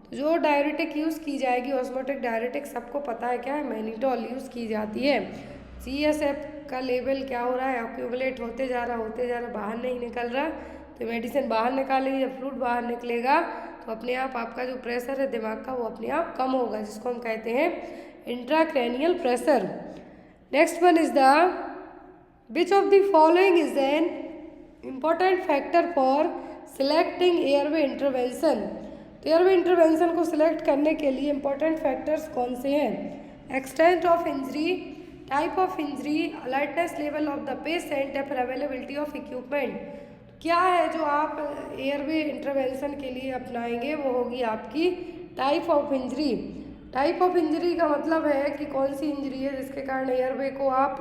तो जो डायरेटिक यूज़ की जाएगी ऑस्मोटिक डायरेटिक सबको पता है क्या है? मैनिटॉल यूज़ की जाती है। CSF का लेवल क्या हो रहा है? एक्यूमुलेट होते जा रहा, बाहर नहीं निकल रहा, तो मेडिसिन बाहर निकालेगी, जब फ्लूइड बाहर निकलेगा तो अपने आप आपका जो प्रेशर है दिमाग का वो अपने आप कम होगा, जिसको हम कहते हैं intracranial pressure. Next one is the which of the following is an important factor for selecting airway intervention? तो एयरवे इंटरवेंशन को सिलेक्ट करने के लिए इंपॉर्टेंट फैक्टर्स कौन से हैं? Extent of injury, type of injury, alertness level of the patient या फिर अवेलेबिलिटी ऑफ इक्विपमेंट? क्या है जो आप एयरवे इंटरवेंशन के लिए अपनाएंगे? वो होगी आपकी type of injury. Type of injury का मतलब है कि कौन सी इंजरी है जिसके कारण एयरवे को आप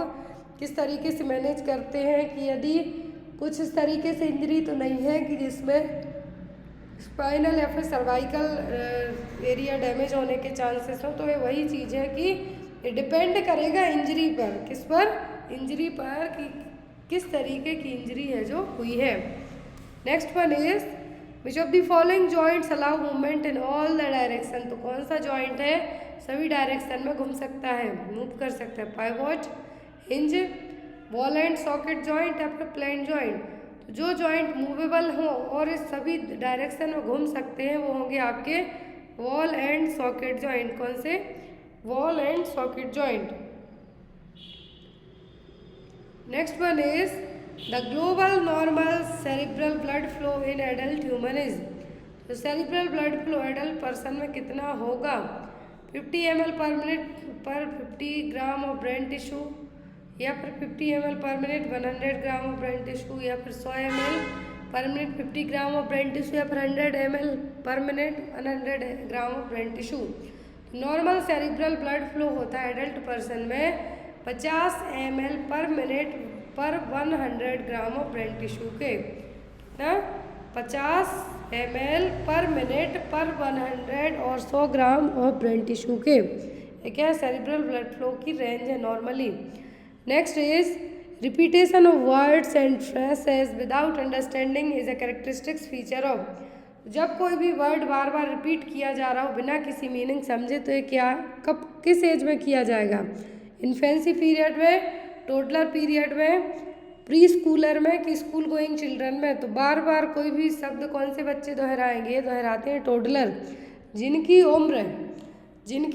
किस तरीके से मैनेज करते हैं, कि यदि कुछ इस तरीके से इंजरी तो नहीं है कि जिसमें स्पाइनल या फिर सर्वाइकल एरिया डैमेज होने के चांसेस हो, तो ये वही चीज़ है कि ये डिपेंड करेगा इंजरी पर। किस पर? इंजरी पर, कि किस तरीके की इंजरी है जो हुई है। Next one is which of the following joints allow movement in all the direction? तो कौन सा जॉइंट है सभी डायरेक्शन में घूम सकता है, मूव कर सकता है? Pivot, hinge, ball and socket joint या फिर प्लेन जॉइंट? तो जो जॉइंट मूवेबल हो और इस सभी डायरेक्शन में घूम सकते हैं वो होंगे आपके वॉल एंड सॉकेट जॉइंट। कौन से? Ball and socket joint. Next one is the global normal cerebral blood flow in adult human is? तो cerebral blood flow adult person में कितना होगा? 50 ml पर मिनट पर 50 ग्राम ऑफ ब्रेन टिश्यू, या फिर 50 ml पर minute 100 gram of brain tissue, या फिर 100 ml पर minute 50 gram of brain tissue, या फिर 100 ml पर minute 100 gram of brain tissue? Normal cerebral blood flow होता है एडल्ट पर्सन में 50 ml पर मिनट पर 100 ग्राम ऑफ ब्रेन टिश्यू के ना, 50 ml पर मिनट पर 100 और 100 ग्राम ऑफ ब्रेन टिश्यू के। ये क्या है? सेरिब्रल ब्लड फ्लो की रेंज है normally. Next is repetition of words and phrases without understanding is a characteristics feature of? जब कोई भी वर्ड बार बार रिपीट किया जा रहा हो बिना किसी मीनिंग समझे तो ये क्या, कब, किस एज में किया जाएगा? इन्फेंसी पीरियड में, टोडलर पीरियड में, प्री स्कूलर में कि स्कूल गोइंग चिल्ड्रन में? तो बार बार कोई भी शब्द कौन से बच्चे दोहराएंगे? दोहराते हैं टोडलर, जिनकी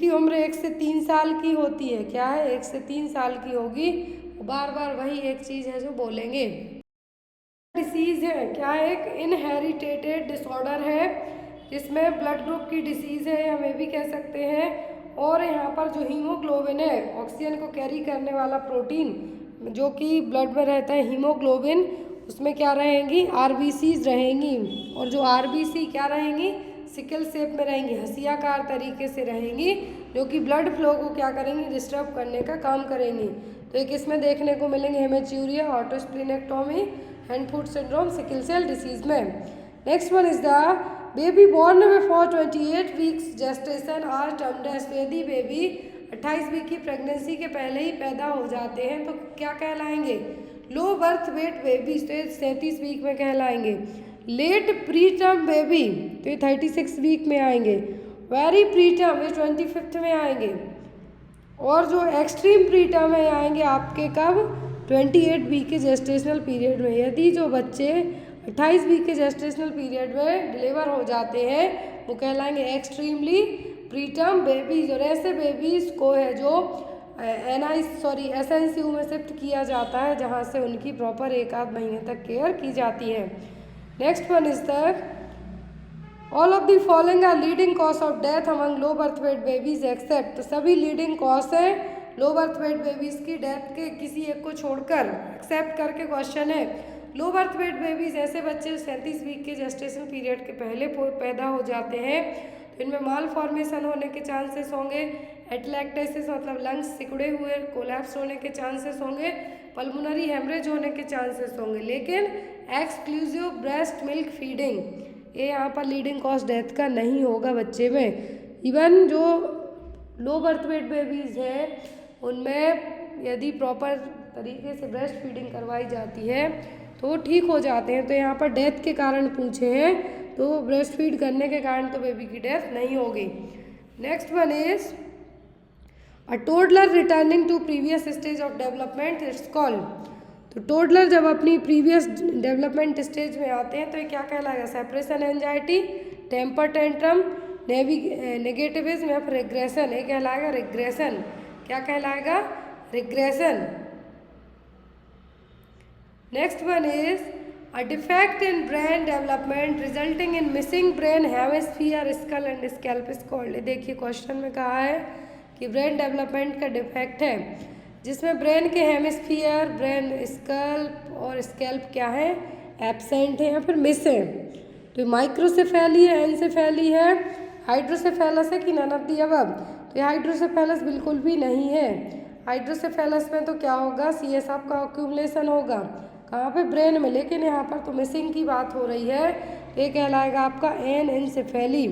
उम्र 1 से 3 साल की होती है। क्या है? 1 से 3 साल की होगी, बार बार वही एक चीज़ है जो बोलेंगे। डिसीज़ है क्या? एक इनहेरिटेड डिसऑर्डर है जिसमें ब्लड ग्रुप की डिसीज़ है, हम ये भी कह सकते हैं। और यहाँ पर जो हीमोग्लोबिन है, ऑक्सीजन को कैरी करने वाला प्रोटीन जो कि ब्लड में रहता है हीमोग्लोबिन, उसमें क्या रहेंगी? आरबीसीज रहेंगी। और जो आरबीसी क्या रहेंगी? सिकल शेप में रहेंगी, हंसियाकार तरीके से रहेंगी, जो कि ब्लड फ्लो को क्या करेंगी? डिस्टर्ब करने का काम करेंगी। तो एक इसमें देखने को मिलेंगे haematuria, autosplenectomy, hand foot syndrome, sickle cell disease में। Next one is the baby born before 28 weeks gestation are termed as? यदि बेबी 28 वीक की प्रेगनेंसी के पहले ही पैदा हो जाते हैं तो क्या कहलाएंगे? लो बर्थ वेट बेबीज, तो ये 37 वीक में कहलाएंगे। लेट प्री टर्म बेबी, तो ये 36 वीक में आएंगे। वेरी प्री टर्म, ये 25th में आएंगे। और जो एक्सट्रीम प्री टर्म है आएंगे आपके कब? 28 वीक के जेस्टेशनल पीरियड में। यदि जो बच्चे 28 वीक के जेस्टेशनल पीरियड में डिलीवर हो जाते हैं वो कहलाएंगे एक्सट्रीमली प्रीटर्म बेबीज। और ऐसे बेबीज को है जो SNCU में शिफ्ट किया जाता है जहाँ से उनकी प्रॉपर 1 आध महीने तक केयर की जाती है। Next one is the all of the following are leading cause of death among low birth weight babies except, तो सभी लीडिंग कॉज हैं लो बर्थ वेट बेबीज की डेथ के किसी एक को छोड़कर, एक्सेप्ट करके क्वेश्चन है। लो बर्थ वेट बेबीज ऐसे बच्चे 37 वीक के जेस्टेशन पीरियड के पहले पैदा हो जाते हैं तो इनमें माल फॉर्मेशन होने के चांसेस होंगे, एटलैक्टेसिस मतलब लंग्स सिकुड़े हुए कोलैप्स होने के चांसेस होंगे, पल्मोनरी हेमरेज होने के चांसेस होंगे। लेकिन एक्सक्लूसिव ब्रेस्ट मिल्क फीडिंग ये यहाँ पर लीडिंग कॉज डेथ का नहीं होगा बच्चे में। इवन जो लो बर्थ वेट बेबीज़ हैं उनमें यदि प्रॉपर तरीके से ब्रेस्ट फीडिंग करवाई जाती है तो ठीक हो जाते हैं। तो यहाँ पर डेथ के कारण पूछे हैं तो ब्रेस्ट फीड करने के कारण तो बेबी की डेथ नहीं होगी। Next one is a toddler returning to previous stage of development it's called, तो टोडलर जब अपनी प्रीवियस डेवलपमेंट स्टेज में आते हैं तो ये क्या कहलाएगा? Separation anxiety, temper tantrum, negativism या फिर रिग्रेशन, ये कहलाएगा रिग्रेशन। क्या कहलाएगा? Regression. Next one is a defect in brain development resulting in missing brain hemisphere skull and scalp is called. देखिए क्वेश्चन में कहा है कि ब्रेन डेवलपमेंट का डिफेक्ट है जिसमें ब्रेन के हेमिस्फीयर, ब्रेन स्कल्प और स्कैल्प क्या है? एब्सेंट है या फिर मिस है। तो माइक्रोसेफेली है, एनसेफेली है, हाइड्रोसेफेलस है कि नन ऑफ द अबव? तो ये हाइड्रोसेफेलस बिल्कुल भी नहीं है। हाइड्रोसेफेलस में तो क्या होगा? CSF का एक्यूमुलेशन होगा कहाँ पे? ब्रेन में। लेकिन यहाँ पर तो मिसिंग की बात हो रही है, ये कहलाएगा आपका एनसेफेली।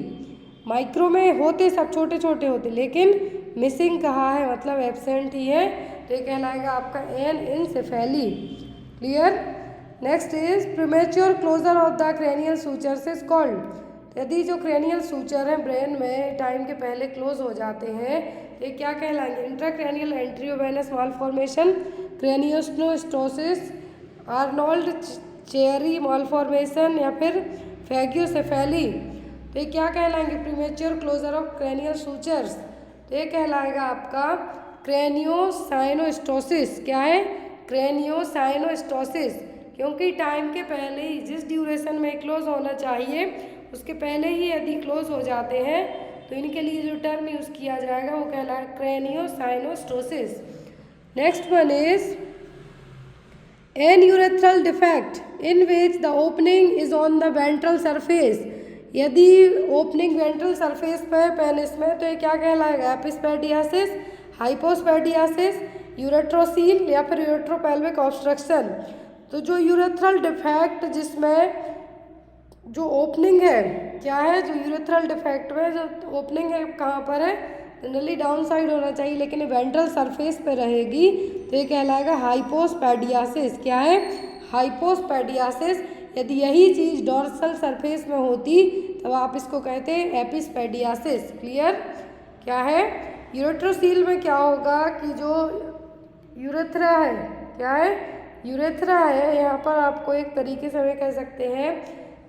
माइक्रो में होते सब छोटे छोटे होते लेकिन मिसिंग कहाँ है? मतलब एब्सेंट ही है, तो ये कहलाएगा आपका anencephaly. Clear? Next is premature closure of the cranial sutures is called. यदि जो क्रेनियल सूचर हैं ब्रेन में टाइम के पहले क्लोज हो जाते हैं ये क्या कहलाएंगे? Intracranial arteriovenous malformation, craniosynostosis, Arnold Chiari malformation या फिर फैगियोसेफेली, तो ये क्या कहलाएंगे? Premature closure of cranial sutures, तो ये कहलाएगा आपका क्रेनियोसाइनोस्टोसिस। क्या है? क्रेनियोसाइनोस्टोसिस, क्योंकि टाइम के पहले ही जिस ड्यूरेशन में क्लोज होना चाहिए उसके पहले ही यदि क्लोज हो जाते हैं तो इनके लिए जो टर्म यूज़ किया जाएगा वो कहलाएगा craniosynostosis. Next one is an urethral defect in which the opening is on the ventral surface. यदि ओपनिंग वेंट्रल सरफेस पे पेनिस में तो ये क्या कहलाएगा? एपिस्पेडियासिस, हाइपोस्पेडियासिस, यूरेट्रोसील या फिर यूरेट्रोपेल्विक ऑब्स्ट्रक्शन। तो जो यूरेथ्रल डिफेक्ट जिसमें जो ओपनिंग है क्या है? जो यूरेथ्रल डिफेक्ट में जो ओपनिंग है कहाँ पर है? जनरली डाउन साइड होना चाहिए लेकिन वेंट्रल सरफेस पे रहेगी तो ये कहलाएगा हाइपोस्पेडियासिस। क्या है? हाइपोस्पेडियासिस। यदि यही चीज़ डॉर्सल सरफेस में होती तब आप इसको कहते हैं एपिस्पेडियासिस। क्लियर? क्या है? यूरेट्रोसील में क्या होगा कि जो यूरेथ्रा है, क्या है? यूरेथ्रा है, यहाँ पर आपको एक तरीके से हमें कह सकते हैं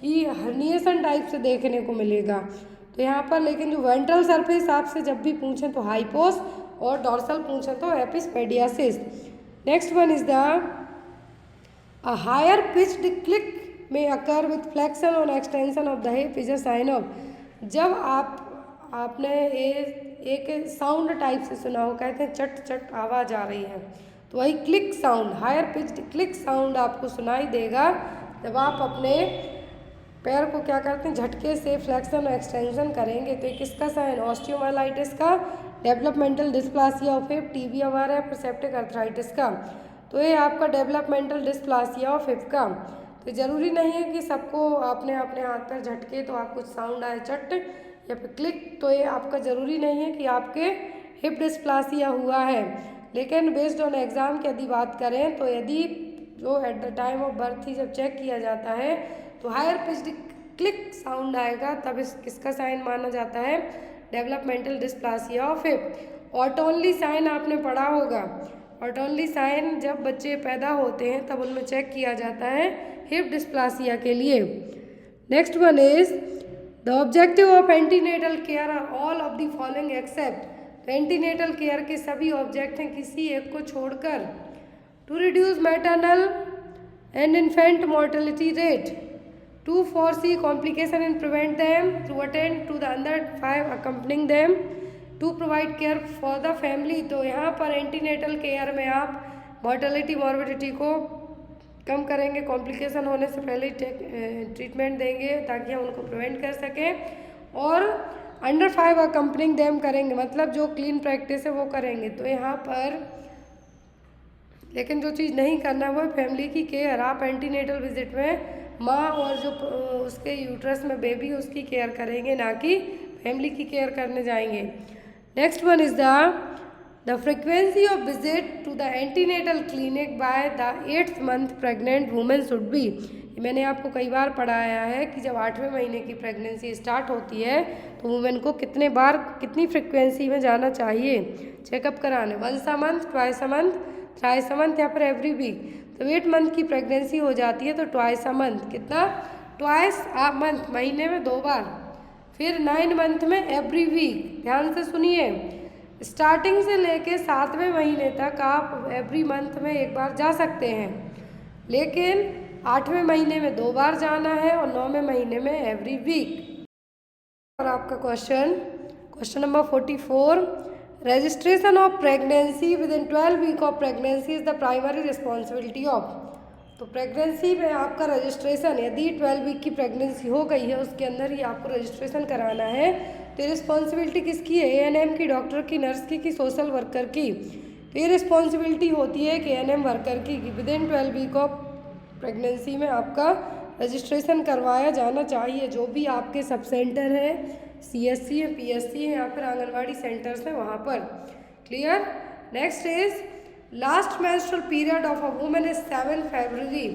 कि हर्निएशन टाइप से देखने को मिलेगा। तो यहाँ पर लेकिन जो वेंट्रल सरफेस आपसे जब भी पूछें तो हाइपोस और डॉर्सल पूछें तो epispadias. Next one is the a higher pitched click में अकर विथ फ्लेक्शन और extension of the hip is a sign of. जब आपने एक साउंड टाइप से सुना हो, कहते हैं चट चट आवाज़ आ रही है, तो वही click sound, higher pitched click sound आपको सुनाई देगा जब आप अपने पैर को क्या करते हैं? झटके से फ्लेक्शन और एक्सटेंशन करेंगे। तो ये किसका साइन? ऑस्टियोमाइलाइटिस का, डेवलपमेंटल डिस्प्लासिया ऑफ हिप, टीबी हमारा है, परसेप्टिक अर्थराइटिस का। तो ये आपका डेवलपमेंटल डिस्प्लासिया ऑफ हिप का। तो ज़रूरी नहीं है कि सबको आपने अपने हाथ पर झटके तो आप कुछ साउंड आए चट या फिर क्लिक, तो ये आपका ज़रूरी नहीं है कि आपके हिप डिस्प्लासिया हुआ है। लेकिन बेस्ड ऑन एग्ज़ाम की यदि बात करें तो यदि जो at the time of birth ही जब चेक किया जाता है तो हायर पिच्ड क्लिक साउंड आएगा, तब किसका साइन माना जाता है, डेवलपमेंटल डिस्प्लासिया ऑफ हिप। ऑटोनली साइन आपने पढ़ा होगा, ऑटोनली साइन जब बच्चे पैदा होते हैं तब उनमें चेक किया जाता है हिप डिस्प्लासिया के लिए। Next one is the objective of antenatal care are all of the following except. Antenatal care के सभी ऑब्जेक्ट हैं किसी एक को छोड़कर। To reduce maternal and infant mortality rate, to foresee complication and prevent them, to attend to the under 5 accompanying them, to provide care for the family। तो यहाँ पर एंटीनेटल केयर में आप मॉर्टेलिटी मॉर्बिडिटी को कम करेंगे, कॉम्प्लिकेशन होने से पहले ट्रीटमेंट देंगे ताकि हम उनको प्रिवेंट कर सकें, और अंडर 5 अकम्पनिंग देम करेंगे, मतलब जो क्लीन प्रैक्टिस है वो करेंगे। तो यहाँ पर लेकिन जो चीज़ नहीं करना वो है फैमिली की केयर। आप एंटीनेटल विजिट में माँ और जो उसके यूट्रस में बेबी उसकी केयर करेंगे, ना कि फैमिली की केयर करने जाएंगे। Next one is the frequency of visit to the antenatal clinic by the 8th month pregnant women should be. मैंने आपको कई बार पढ़ाया है कि जब 8वें महीने की प्रेगनेंसी स्टार्ट होती है तो वुमेन को कितने बार कितनी फ्रिक्वेंसी में जाना चाहिए चेकअप कराने, 1 a month, 2 a month, 3 a month या फिर एवरी वीक। तो 8 मंथ की प्रेगनेंसी हो जाती है तो 2 a month, कितना, 2 a month, महीने में 2 बार। फिर 9 मंथ में एवरी वीक। ध्यान से सुनिए, स्टार्टिंग से लेके 7वें महीने तक आप एवरी मंथ में 1 बार जा सकते हैं, लेकिन 8वें महीने में 2 बार जाना है और 9वें महीने में एवरी वीक। और आपका question number 44, registration of pregnancy within 12 week of pregnancy is the primary responsibility of. तो प्रेगनेंसी में आपका रजिस्ट्रेशन, यदि 12 वीक की प्रेगनेंसी हो गई है उसके अंदर ही आपको रजिस्ट्रेशन कराना है, तो रिस्पॉन्सिबिलिटी किसकी है, ANM की, डॉक्टर की, नर्स की, सोशल वर्कर की। तो ये रिस्पॉन्सिबिलिटी होती है कि ANM वर्कर की within 12 week of pregnancy में आपका रजिस्ट्रेशन करवाया जाना चाहिए। जो भी आपके सब सेंटर हैं, CSC है, PSC है या फिर आंगनवाड़ी सेंटर्स हैं वहाँ पर। Clear. Next is last menstrual period of a woman is 7 February।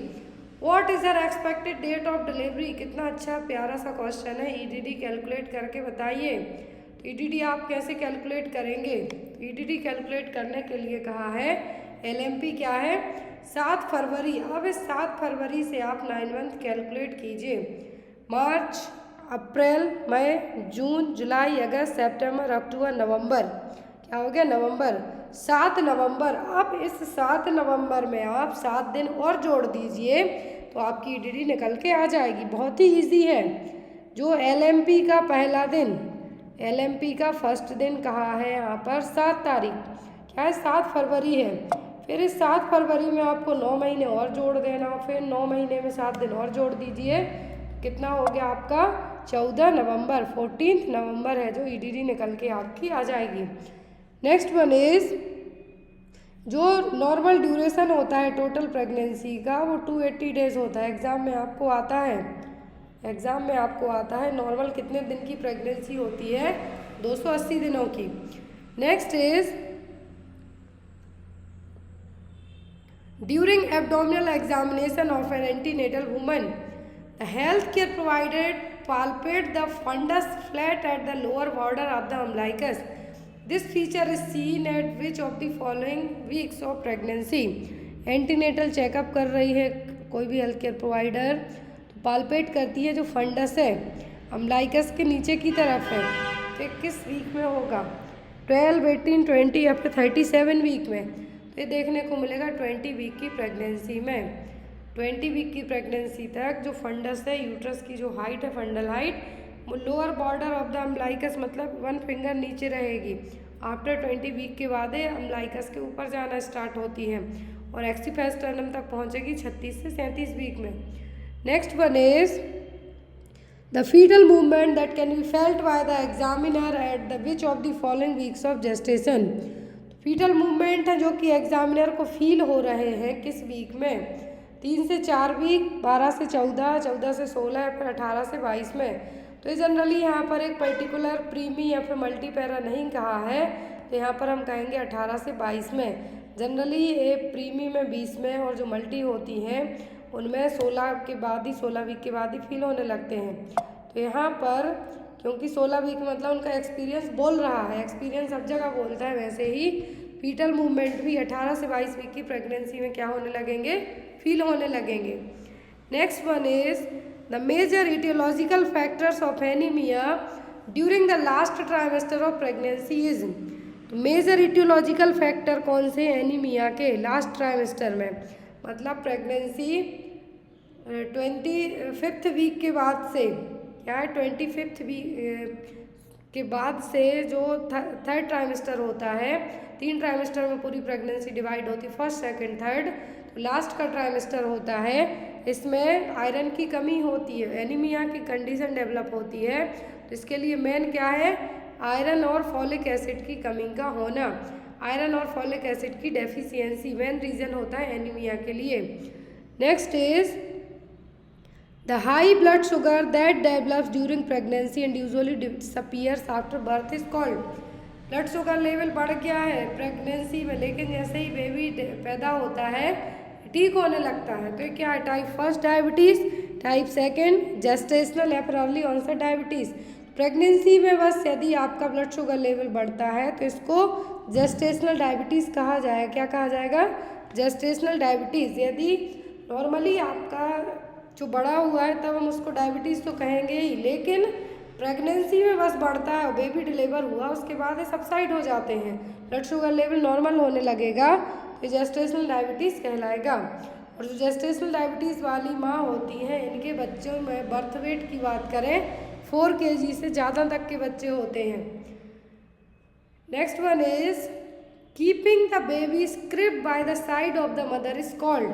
What is her expected date of delivery. कितना अच्छा प्यारा सा क्वेश्चन है। EDD कैलकुलेट करके बताइए। तो EDD आप कैसे कैलकुलेट करेंगे, EDD कैलकुलेट करने के लिए कहा है LMP क्या है, 7 फरवरी। अब इस 7 फरवरी से आप 9 मंथ कैलकुलेट कीजिए। मार्च, अप्रैल, मई, जून, जुलाई, अगस्त, सितंबर, अक्टूबर, नवंबर। क्या हो गया, नवंबर। 7 नवंबर। अब इस 7 नवंबर में आप 7 दिन और जोड़ दीजिए तो आपकी EDD निकल के आ जाएगी। बहुत ही ईजी है। जो LMP का पहला दिन, LMP का फर्स्ट दिन कहा है यहाँ पर 7 तारीख, क्या है, 7 फरवरी है। फिर इस 7 फरवरी में आपको 9 महीने और जोड़ देना, फिर 9 महीने में 7 दिन और जोड़ दीजिए। कितना हो गया आपका, 14 नवंबर, 14 नवंबर है जो EDD निकल के आपकी आ जाएगी। नेक्स्ट वन इज जो नॉर्मल ड्यूरेशन होता है टोटल प्रेगनेंसी का वो 280 डेज होता है। एग्ज़ाम में आपको आता है नॉर्मल कितने दिन की प्रेगनेंसी होती है, 280 दिनों की। Next is during abdominal examination of an antenatal woman the health care provided palpate the fundus flat at the lower border of the umbilicus. This feature is seen at which of the following weeks of pregnancy? Antenatal checkup कर रही है कोई भी health care provider, तो palpate करती है जो funds है अम्बलाइकस के नीचे की तरफ है, तो किस वीक में होगा, 12, 18, 20 या फिर 37 वीक में। तो ये देखने को मिलेगा 20 वीक की प्रेगनेंसी में। 20 वीक की प्रेगनेंसी तक जो फंडस है, यूट्रस की जो हाइट है, फंडल हाइट, वो lower border of the umbilicus मतलब 1 फिंगर नीचे रहेगी। आफ्टर 20 वीक के बाद अम्बलाइकस के ऊपर जाना स्टार्ट होती है और एक्सीफेस्टर्नम तक पहुंचेगी 36 से 37 वीक में। Next one is the fetal movement that can be felt by the examiner at the which of the following weeks of gestation. Fetal movement है जो कि एग्जामिनर को फील हो रहे हैं किस वीक में, 3 से 4 वीक, 12 से 14, 14 से 16 या फिर 18 से 22 में। तो ये जनरली यहाँ पर एक पर्टिकुलर प्रीमी या फिर मल्टीपैरा नहीं कहा है, तो यहाँ पर हम कहेंगे 18 से 22 में। जनरली ये प्रीमी में 20 में, और जो मल्टी होती हैं उनमें 16 के बाद ही, 16 वीक के बाद ही फील होने लगते हैं। तो यहाँ पर क्योंकि 16 वीक मतलब उनका एक्सपीरियंस बोल रहा है, एक्सपीरियंस सब जगह बोलता है, वैसे ही फीटल मूवमेंट भी 18 से 22 वीक की प्रेगनेंसी में क्या होने लगेंगे, फील होने लगेंगे। Next one is the major etiological factors of anaemia during the last trimester of pregnancy is. तो मेजर etiological फैक्टर कौन से एनीमिया के लास्ट ट्राइमेस्टर में, मतलब प्रेगनेंसी 25th वीक के बाद से, क्या है 25th वीक के बाद से जो थर्ड ट्राइमेस्टर होता है, 3 ट्राइमेस्टर में पूरी प्रेगनेंसी डिवाइड होती है, फर्स्ट सेकंड थर्ड, तो लास्ट का ट्राइमेस्टर होता है, इसमें आयरन की कमी होती है, एनीमिया की कंडीशन डेवलप होती है। तो इसके लिए मेन क्या है, आयरन और फॉलिक एसिड की कमी का होना, आयरन और फॉलिक एसिड की डेफिशिएंसी मेन रीज़न होता है एनीमिया के लिए। Next is the high blood sugar that develops during pregnancy and usually disappears after birth is called. Blood sugar level बढ़ गया है प्रेगनेंसी में, लेकिन जैसे ही बेबी पैदा होता है ठीक होने लगता है, तो क्या है, type first diabetes, type second gestational या फिर अर्ली ऑनसेट डायबिटीज़। प्रेगनेंसी में बस यदि आपका ब्लड शुगर लेवल बढ़ता है तो इसको जेस्टेशनल डायबिटीज़ कहा जाएगा। क्या कहा जाएगा, जेस्टेशनल डायबिटीज़। यदि नॉर्मली आपका जो बड़ा हुआ है तब हम उसको डायबिटीज़ तो कहेंगे ही, लेकिन प्रेगनेंसी में बस बढ़ता है और बेबी डिलीवर हुआ उसके बाद ये सबसाइड हो जाते हैं, ब्लड शुगर लेवल नॉर्मल होने लगेगा, तो जेस्टेशनल डायबिटीज़ कहलाएगा। और जो जेस्टेशनल डायबिटीज़ वाली माँ होती हैं इनके बच्चों में बर्थ वेट की बात करें 4 kg से ज़्यादा तक के बच्चे होते हैं। Next one is keeping the baby crib by the side of the mother is called.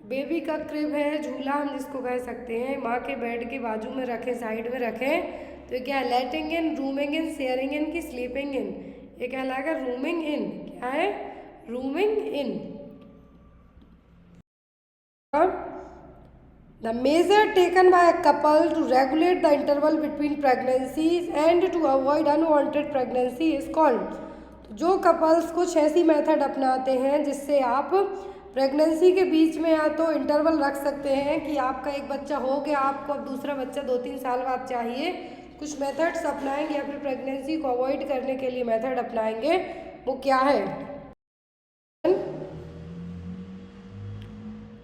Baby का क्रिब है, झूला हम जिसको कह सकते हैं, माँ के बेड के बाजू में रखें, साइड में रखें, तो क्या है, लेटिंग इन, रूमिंग इन, शेयरिंग इन की स्लीपिंग इन, ये कहलाएगा रूमिंग इन। क्या है, rooming in. The measure taken by a couple to regulate the interval between pregnancies and to avoid unwanted pregnancy is called। जो कपल्स कुछ ऐसी मेथड अपनाते हैं जिससे आप प्रेगनेंसी के बीच में या तो इंटरवल रख सकते हैं कि आपका एक बच्चा हो गया, आपको अब दूसरा बच्चा 2-3 साल बाद चाहिए, कुछ मेथड्स अपनाएंगे या फिर प्रेगनेंसी को अवॉइड करने के लिए मेथड अपनाएंगे, वो क्या है।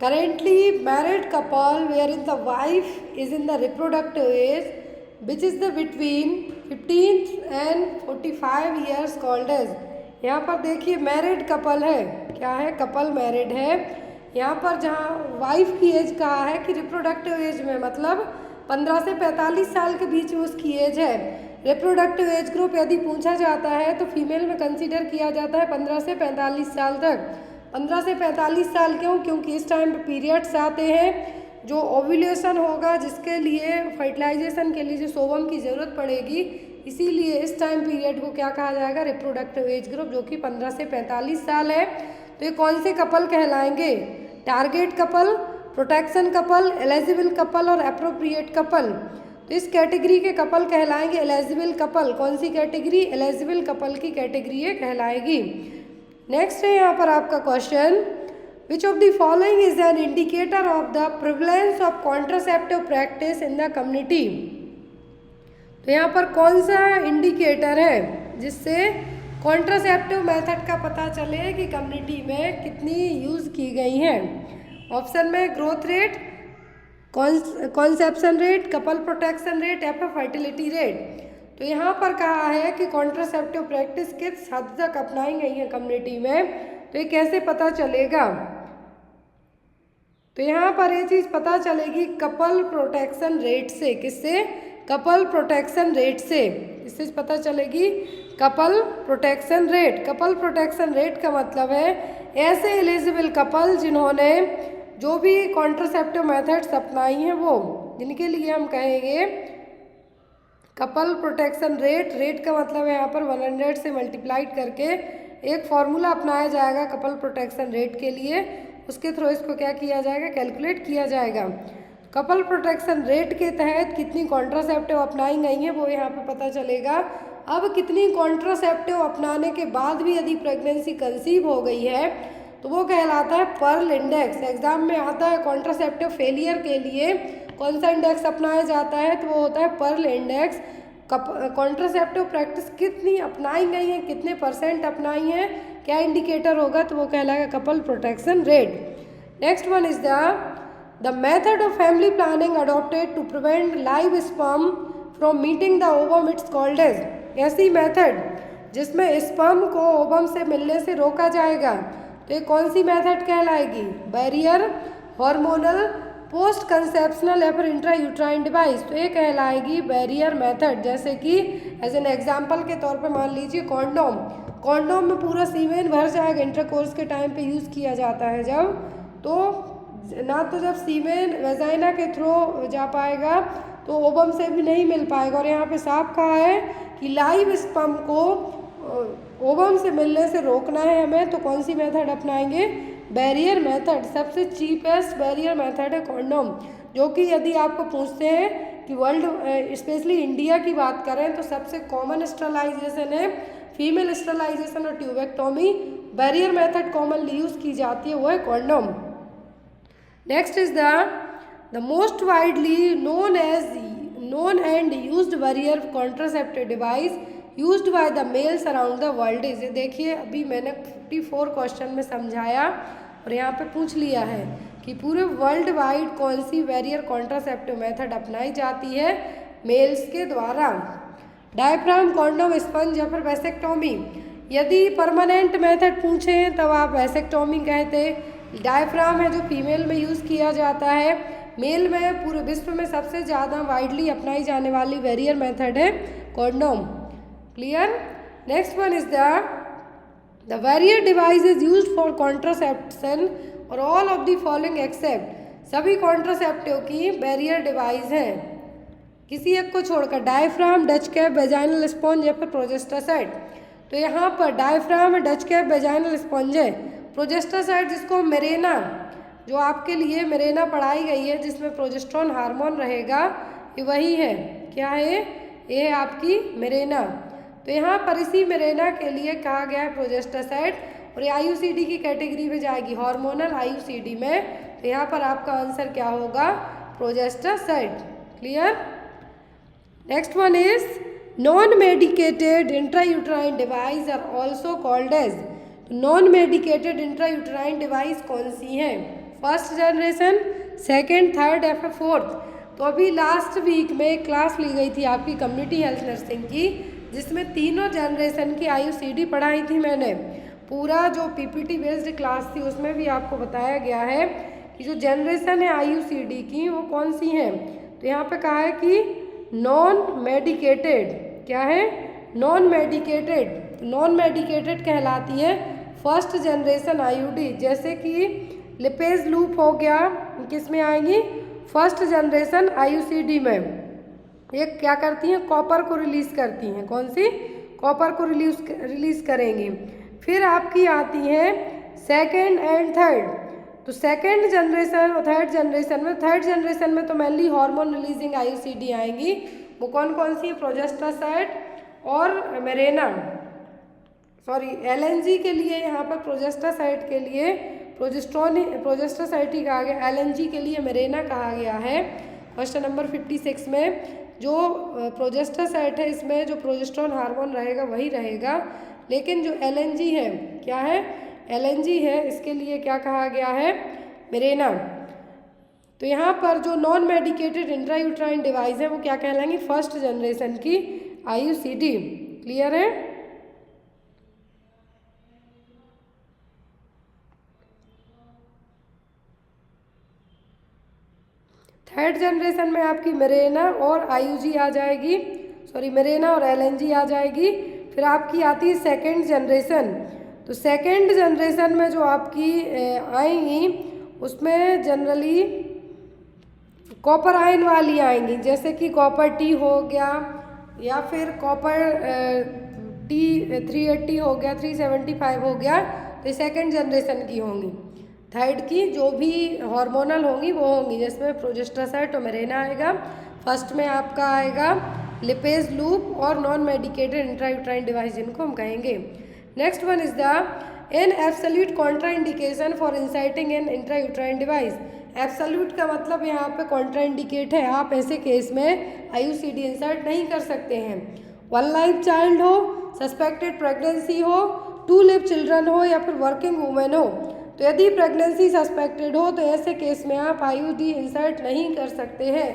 Currently married couple wherein the wife is in the reproductive age which is the between 15th and 45 years called as। यहाँ पर देखिए मैरिड कपल है, क्या है, कपल मैरिड है। यहाँ पर जहाँ वाइफ की एज कहा है कि रिप्रोडक्टिव एज में, मतलब 15 से 45 साल के बीच में उसकी एज है। रिप्रोडक्टिव एज ग्रुप यदि पूछा जाता है तो फीमेल में कंसीडर किया जाता है 15 से 45 साल तक। 15 से 45 साल क्यों, क्योंकि इस टाइम पे पीरियड्स आते हैं, जो ओव्यूलेशन होगा जिसके लिए फर्टिलाइजेशन के लिए जो सोवम की ज़रूरत पड़ेगी, इसीलिए इस टाइम पीरियड को क्या कहा जाएगा, रिप्रोडक्टिव एज ग्रुप, जो कि 15 से 45 साल है। तो ये कौन से कपल कहलाएंगे, target couple, protection couple, eligible couple और अप्रोप्रिएट कपल। तो इस कैटेगरी के कपल कहलाएंगे एलिजिबल कपल। कौन सी कैटेगरी, एलिजिबल कपल की कैटेगरी ये कहलाएगी। नेक्स्ट है यहाँ पर आपका question, which of the following is an indicator of the prevalence of contraceptive practice in the community. तो यहाँ पर कौन सा इंडिकेटर है जिससे कॉन्ट्रासेप्टिव मेथड का पता चले कि कम्युनिटी में कितनी यूज़ की गई हैं। ऑप्शन में growth rate, conception rate, couple protection rate या फिर फर्टिलिटी रेट। तो यहाँ पर कहा है कि कॉन्ट्रासेप्टिव प्रैक्टिस किस हद तक अपनाई गई है कम्युनिटी में, तो ये कैसे पता चलेगा। तो यहाँ पर ये चीज़ पता चलेगी कपल प्रोटेक्शन रेट से। किससे, कपल प्रोटेक्शन रेट से। इससे पता चलेगी couple protection rate. Couple protection rate का मतलब है ऐसे एलिजिबल कपल जिन्होंने जो भी कॉन्ट्रासेप्टिव मेथड्स अपनाई हैं वो, जिनके लिए हम कहेंगे कपल प्रोटेक्शन रेट। रेट का मतलब है यहाँ पर 100 से मल्टीप्लाइड करके एक फॉर्मूला अपनाया जाएगा कपल प्रोटेक्शन रेट के लिए, उसके थ्रू इसको क्या किया जाएगा, कैलकुलेट किया जाएगा। कपल प्रोटेक्शन रेट के तहत कितनी कॉन्ट्रासेप्टिव अपनाई गई हैं वो यहाँ पे पता चलेगा। अब कितनी कॉन्ट्रासेप्टिव अपनाने के बाद भी यदि प्रेगनेंसी कंसीव हो गई है तो वो कहलाता है पर्ल इंडेक्स। एग्जाम में आता है कॉन्ट्रासेप्टिव फेलियर के लिए कौन सा इंडेक्स अपनाया जाता है, तो वो होता है पर्ल इंडेक्स। कॉन्ट्रासेप्टिव प्रैक्टिस कितनी अपनाई गई हैं, कितने % अपनाई हैं, क्या इंडिकेटर होगा, तो वो कहलाएगा couple protection rate. Next one is the method of family planning adopted to prevent live sperm from meeting the ovum, it's called as. ऐसी मेथड जिसमें स्पर्म को ओवम से मिलने से रोका जाएगा तो ये कौन सी मेथड कहलाएगी? बैरियर, हार्मोनल, पोस्ट कंसेप्शनल या फिर इंट्रा यूट्राइन डिवाइस, तो ये कहलाएगी बैरियर मेथड। जैसे कि एज एन एग्जाम्पल के तौर पे मान लीजिए कॉन्डोम, कॉन्डोम में पूरा सीमेन भर जाएगा, इंटरकोर्स के टाइम पे यूज़ किया जाता है जब, तो ना तो जब सीमेन वेजाइना के थ्रू जा पाएगा तो ओवम से भी नहीं मिल पाएगा। और यहाँ पे साफ कहा है कि लाइव स्पर्म को ओवम से मिलने से रोकना है हमें, तो कौन सी मेथड अपनाएंगे? Barrier method. सबसे चीपेस्ट बैरियर मेथड है कॉन्डोम, जो कि यदि आपको पूछते हैं कि वर्ल्ड स्पेशली इंडिया की बात करें तो सबसे कॉमन स्टरलाइजेशन है फीमेल स्टरलाइजेशन और tubectomy. Barrier method commonly use की जाती है वो है condom. Next is the most widely known and used barrier contraceptive device used by the mails around the world is. देखिए अभी मैंने 54 क्वेश्चन में समझाया और यहाँ पे पूछ लिया है कि पूरे वर्ल्ड वाइड कौन सी बैरियर कॉन्ट्रासेप्टिव मेथड अपनाई जाती है मेल्स के द्वारा। डायफ्राम, कॉन्डोम, स्पंज या फिर वैसेक्टोमी। यदि परमानेंट मेथड पूछें तब आप वैसेक्टोमी कहते। डायफ्राम है जो फीमेल में यूज़ किया जाता है, मेल में पूरे विश्व में सबसे ज़्यादा वाइडली अपनाई जाने वाली बैरियर मेथड है condom. Clear. Next one is the barrier device is used for contraception और all of the following except. सभी कॉन्ट्रासेप्टिव की बैरियर डिवाइस हैं किसी एक को छोड़कर, diaphragm, Dutch cap, vaginal sponge या फिर प्रोजेस्टासाइड। तो यहाँ पर diaphragm, Dutch cap, vaginal sponge है। प्रोजेस्टासाइड जिसको मिरेना, जो आपके लिए मिरेना पढ़ाई गई है जिसमें प्रोजेस्ट्रॉन हार्मोन रहेगा, ये वही है। क्या है ये? है आपकी मिरेना। तो यहाँ पर इसी मिरेना के लिए कहा गया है प्रोजेस्टासाइड और ये आईयूसीडी की कैटेगरी में जाएगी, हार्मोनल आईयूसीडी में। तो यहाँ पर आपका आंसर क्या होगा? Progestasert. Clear. Next one is non medicated intrauterine device are also called as. Non medicated intrauterine device कौन सी है? फर्स्ट जनरेशन, सेकेंड, थर्ड या फिर फोर्थ। तो अभी लास्ट वीक में एक क्लास ली गई थी आपकी कम्युनिटी हेल्थ नर्सिंग की जिसमें तीनों जनरेशन की आईयूसीडी पढ़ाई थी मैंने। पूरा जो पीपीटी बेस्ड क्लास थी उसमें भी आपको बताया गया है कि जो जनरेशन है आईयूसीडी की वो कौन सी हैं। तो यहाँ पे कहा है कि नॉन मेडिकेटेड। क्या है? Non medicated. नॉन मेडिकेटेड कहलाती है फर्स्ट जनरेशन आईयूडी, जैसे कि लिपेज लूप हो गया, किस में आएंगी? फर्स्ट जनरेशन आईयूसीडी में। ये क्या करती हैं? कॉपर को रिलीज़ करती हैं। कौन सी? कॉपर को रिलीज़ करेंगी। फिर आपकी आती है सेकेंड एंड थर्ड। तो सेकेंड जनरेशन और थर्ड जनरेशन में तो मेनली हार्मोन रिलीजिंग आईयूसीडी आएंगी। वो कौन कौन सी? प्रोजेस्टासाइड और मिरेना, सॉरी एलएनजी के लिए यहाँ पर प्रोजेस्टासाइड के लिए प्रोजेस्टासाइड ही कहा गया, एलएनजी के लिए मिरेना कहा गया है। क्वेश्चन नंबर 56 में जो प्रोजेस्टासाइड है इसमें जो प्रोजेस्ट्रॉन हार्मोन रहेगा वही रहेगा, लेकिन जो एलएनजी है, क्या है? एलएनजी है, इसके लिए क्या कहा गया है? मिरेना। तो यहाँ पर जो नॉन मेडिकेटेड इंट्रायूट्राइन डिवाइस है वो क्या कहलाएंगी? फर्स्ट जनरेशन की आईयूसीडी। क्लियर है। थर्ड जनरेशन में आपकी मिरेना और आईयूजी आ जाएगी, सॉरी मिरेना और एलएनजी आ जाएगी। फिर आपकी आती है सेकेंड जनरेशन। तो सेकेंड जनरेशन में जो आपकी आएंगी उसमें जनरली कॉपर आयन वाली आएंगी, जैसे कि कॉपर टी हो गया या फिर कॉपर टी 380 हो गया, 375 हो गया, तो सेकेंड जनरेशन की होंगी। थायराइड की जो भी हार्मोनल होंगी वो होंगी, जिसमें प्रोजेस्टेरोन आएगा। फर्स्ट में आपका आएगा लिपेज लूप और नॉन मेडिकेटेड इंट्रायूट्राइन डिवाइस जिनको हम कहेंगे। Next one is the an absolute contraindication for inserting an intrauterine device. Absolute का मतलब यहाँ पे कॉन्ट्राइंडिकेट है, आप ऐसे केस में आईयूसीडी इंसर्ट नहीं कर सकते हैं। वन लाइफ चाइल्ड हो, सस्पेक्टेड प्रेगनेंसी हो, टू लिव चिल्ड्रन हो या फिर वर्किंग वुमेन हो। तो यदि प्रेगनेंसी सस्पेक्टेड हो तो ऐसे केस में आप आईयूडी इंसर्ट नहीं कर सकते हैं,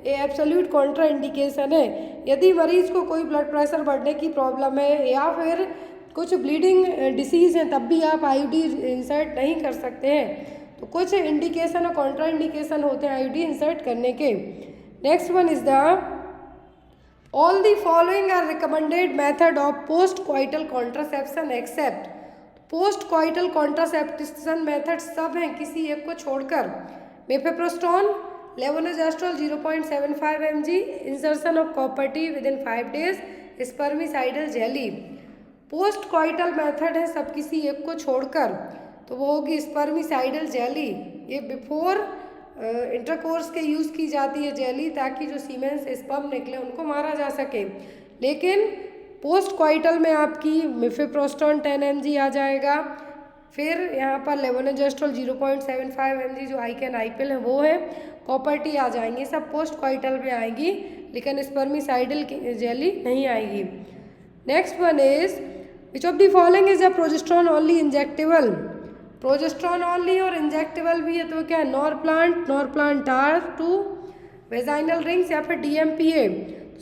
ये एब्सोल्यूट कॉन्ट्रा इंडिकेशन है। यदि मरीज को कोई ब्लड प्रेशर बढ़ने की प्रॉब्लम है या फिर कुछ ब्लीडिंग डिसीज़ है तब भी आप आईयूडी इंसर्ट नहीं कर सकते हैं। तो कुछ इंडिकेशन और कॉन्ट्रा इंडिकेशन होते हैं आईयूडी इंसर्ट करने के। Next one is the all the following are recommended method of post coital contraception except. Post coital contraception method सब हैं किसी एक को छोड़कर। Mifepristone, levonorgestrel 0.75 mg, insertion of copper T within 5 days, spermicidal jelly. Post coital method है सब किसी एक को छोड़कर, तो वो होगी स्पर्मिसाइडल जेली। ये बिफोर इंटरकोर्स के यूज़ की जाती है जेली, ताकि जो सीमेन से स्पर्म निकले उनको मारा जा सके। लेकिन पोस्ट क्वाइटल में आपकी मिफेप्रोस्टोन 10 mg आ जाएगा, फिर यहाँ पर लेवोनोजेस्ट्रोल 0.75 mg जो आइकन आईपिल है वो है, कॉपर टी आ जाएंगी, सब पोस्ट क्वाइटल में आएंगी, लेकिन स्पर्मिसाइडल जेली नहीं आएगी। Next one is which of the following is a progesterone only injectable. Progesterone only और इंजेक्टेबल भी है, तो क्या है नॉरप्लांट आर टू वेजाइनल रिंग्स या फिर डीएमपीए।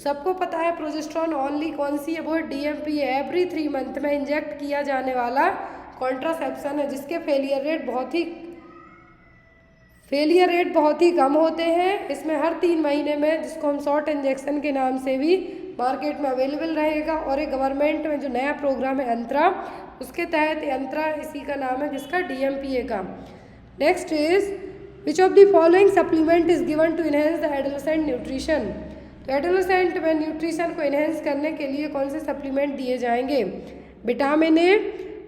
सबको पता है प्रोजेस्ट्रॉन ओनली कौन सी है, वो डीएमपीए। एवरी 3 मंथ में इंजेक्ट किया जाने वाला कॉन्ट्रासेप्शन है, जिसके फेलियर रेट बहुत ही कम होते हैं। इसमें हर 3 महीने में, जिसको हम शॉर्ट इंजेक्शन के नाम से भी मार्केट में अवेलेबल रहेगा, और एक गवर्नमेंट में जो नया प्रोग्राम है अंतरा, उसके तहत अंतरा इसी का नाम है, जिसका डीएमपीए का। Next is which of the following supplement is given to enhance the adolescent nutrition. तो एडोलेसेंट में न्यूट्रिशन को इनहेंस करने के लिए कौन से सप्लीमेंट दिए जाएंगे? Vitamin A,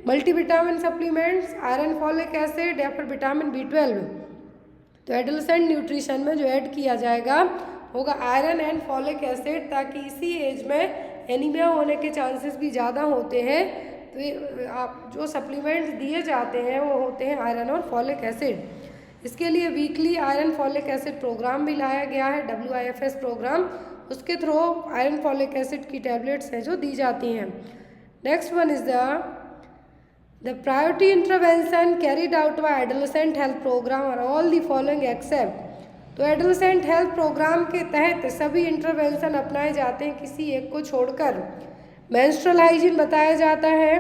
multivitamin supplements, iron folic acid या फिर विटामिन B12। तो एडोलेसेंट न्यूट्रिशन में जो ऐड किया जाएगा होगा आयरन एंड फॉलिक एसिड, ताकि इसी एज में एनीमिया होने के चांसेस भी ज़्यादा होते हैं। तो आप जो सप्लीमेंट्स दिए जाते हैं वो होते हैं आयरन और फॉलिक एसिड। इसके लिए weekly iron folic acid programme भी लाया गया है, WIFS प्रोग्राम, उसके थ्रू आयरन फॉलिक एसिड की टैबलेट्स हैं जो दी जाती हैं। Next one is the priority intervention carried out by adolescent health programme और ऑल द फॉलोइंग एक्सेप्ट। तो एडोलेसेंट हेल्थ प्रोग्राम के तहत सभी इंटरवेंशन अपनाए जाते हैं किसी एक को छोड़कर। मेंस्ट्रुअल हाइजीन बताया जाता है,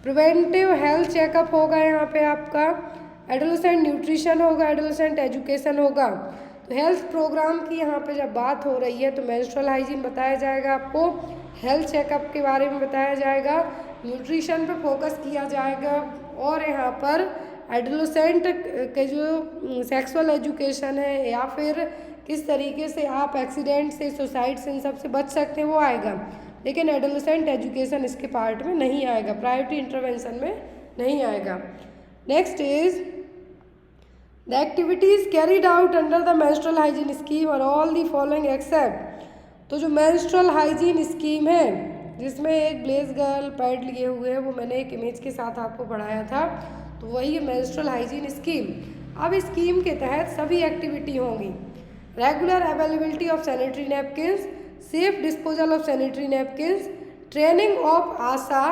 प्रिवेंटिव हेल्थ चेकअप होगा यहाँ पे आपका, एडोलेसेंट न्यूट्रिशन होगा, एडोलेसेंट एजुकेशन होगा। तो हेल्थ प्रोग्राम की यहाँ पे जब बात हो रही है तो मेंस्ट्रुअल हाइजीन बताया जाएगा आपको, हेल्थ चेकअप के बारे में बताया जाएगा, न्यूट्रिशन पे फोकस किया जाएगा, और यहाँ पर एडोलेसेंट के जो सेक्सुअल एजुकेशन है या फिर किस तरीके से आप एक्सीडेंट से, सुसाइड से, इन सब से बच सकते हैं वो आएगा। लेकिन एडोलेसेंट एजुकेशन इसके पार्ट में नहीं आएगा, प्रायोरिटी इंटरवेंशन में नहीं आएगा। Next is the activities carried out under the menstrual hygiene scheme और ऑल दी फॉलोइंग एक्सेप्ट। तो जो मेंस्ट्रुअल हाइजीन स्कीम है जिसमें एक ब्लेज गर्ल पैड लिए हुए है, वो मैंने एक इमेज के साथ आपको पढ़ाया था, तो वही है मेंस्ट्रुअल हाइजीन स्कीम। अब स्कीम के तहत सभी एक्टिविटी होंगी, regular availability of sanitary napkins, safe disposal of sanitary napkins, training of ASHA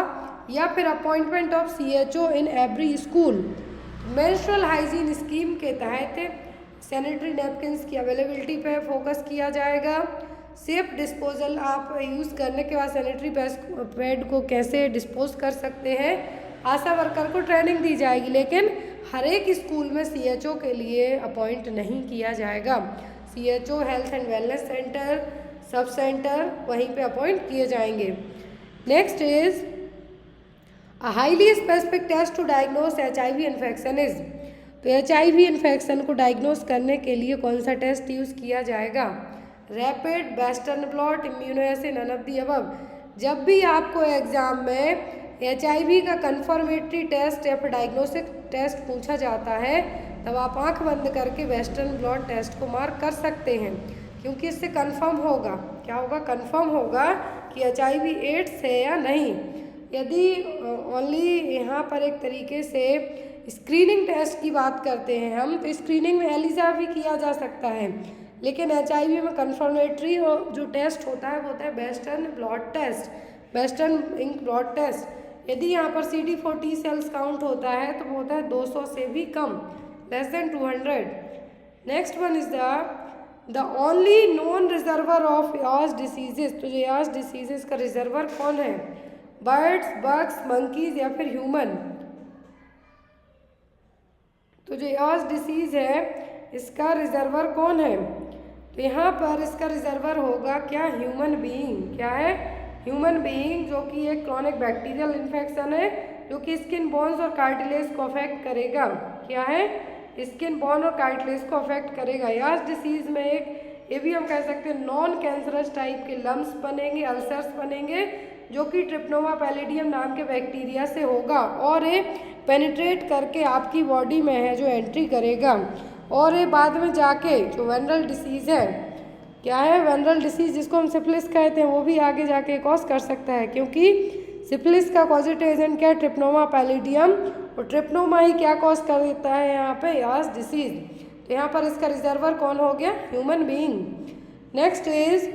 या फिर appointment of CHO in every school. Menstrual hygiene scheme के तहत सैनिटरी नैपकिन्स की अवेलेबिलिटी पे फोकस किया जाएगा, सेफ डिस्पोजल, आप यूज़ करने के बाद सैनिटरी पैड को कैसे डिस्पोज कर सकते हैं, आशा वर्कर को ट्रेनिंग दी जाएगी। लेकिन हर एक स्कूल में CHO के लिए अपॉइंट नहीं किया जाएगा। CHO health and wellness centre, sub centre वहीं पे अपॉइंट किए जाएंगे। Next is a highly specific test to diagnose HIV infection is. तो HIV इन्फेक्शन को डायग्नोस करने के लिए कौन सा टेस्ट यूज़ किया जाएगा? Rapid western blot, immunoassay, none of the above. जब भी आपको एग्जाम में HIV का कन्फर्मेटरी टेस्ट या फिर डायग्नोस्टिक टेस्ट पूछा जाता है, तब आप आंख बंद करके वेस्टर्न ब्लॉट टेस्ट को मार्क कर सकते हैं, क्योंकि इससे कंफर्म होगा, क्या होगा, कंफर्म होगा कि HIV एड्स है या नहीं। यदि ओनली यहाँ पर एक तरीके से स्क्रीनिंग टेस्ट की बात करते हैं हम, तो स्क्रीनिंग में एलिसा भी किया जा सकता है, लेकिन HIV में कन्फर्मेटरी जो टेस्ट होता है वो होता है western blot test, western ink blot test. यदि यहाँ पर CD4 T सेल्स काउंट होता है तो वो होता है 200 से भी कम, less than 200। Next one is the only non reservoir of yaws diseases. तो जो यास डिसीजेस का रिजर्वर कौन है? बर्ड्स, बग्स, मंकीज या फिर ह्यूमन। तो जो यास डिसीज है इसका रिजर्वर कौन है? तो यहाँ पर इसका रिजर्वर होगा क्या? Human being. क्या है? ह्यूमन बीइंग, जो कि एक क्रॉनिक बैक्टीरियल इन्फेक्शन है जो कि स्किन बोन्स और कार्टिलेज को अफेक्ट करेगा। क्या है? स्किन बोन और कार्टिलेज को अफेक्ट करेगा। यास डिसीज में एक ये भी हम कह सकते हैं नॉन कैंसरस टाइप के लम्स बनेंगे, अल्सर्स बनेंगे, जो कि ट्रिप्नोमा पैलिडियम नाम के बैक्टीरिया से होगा और ये पेनिट्रेट करके आपकी बॉडी में है जो एंट्री करेगा और ये बाद में जाके जो वेनरल डिसीज़ है, क्या है? वेनरल डिसीज़ जिसको हम सिफिलिस कहते हैं, वो भी आगे जाके कॉज कर सकता है, क्योंकि सिफिलिस का पॉजिटिव एजेंट क्या है? ट्रिप्नोमा पैलिडियम, और ट्रिप्नोमा ही क्या कॉज कर देता है यहाँ पे? यास डिसीज। तो यहाँ पर इसका रिजर्वर कौन हो गया? Human being. Next is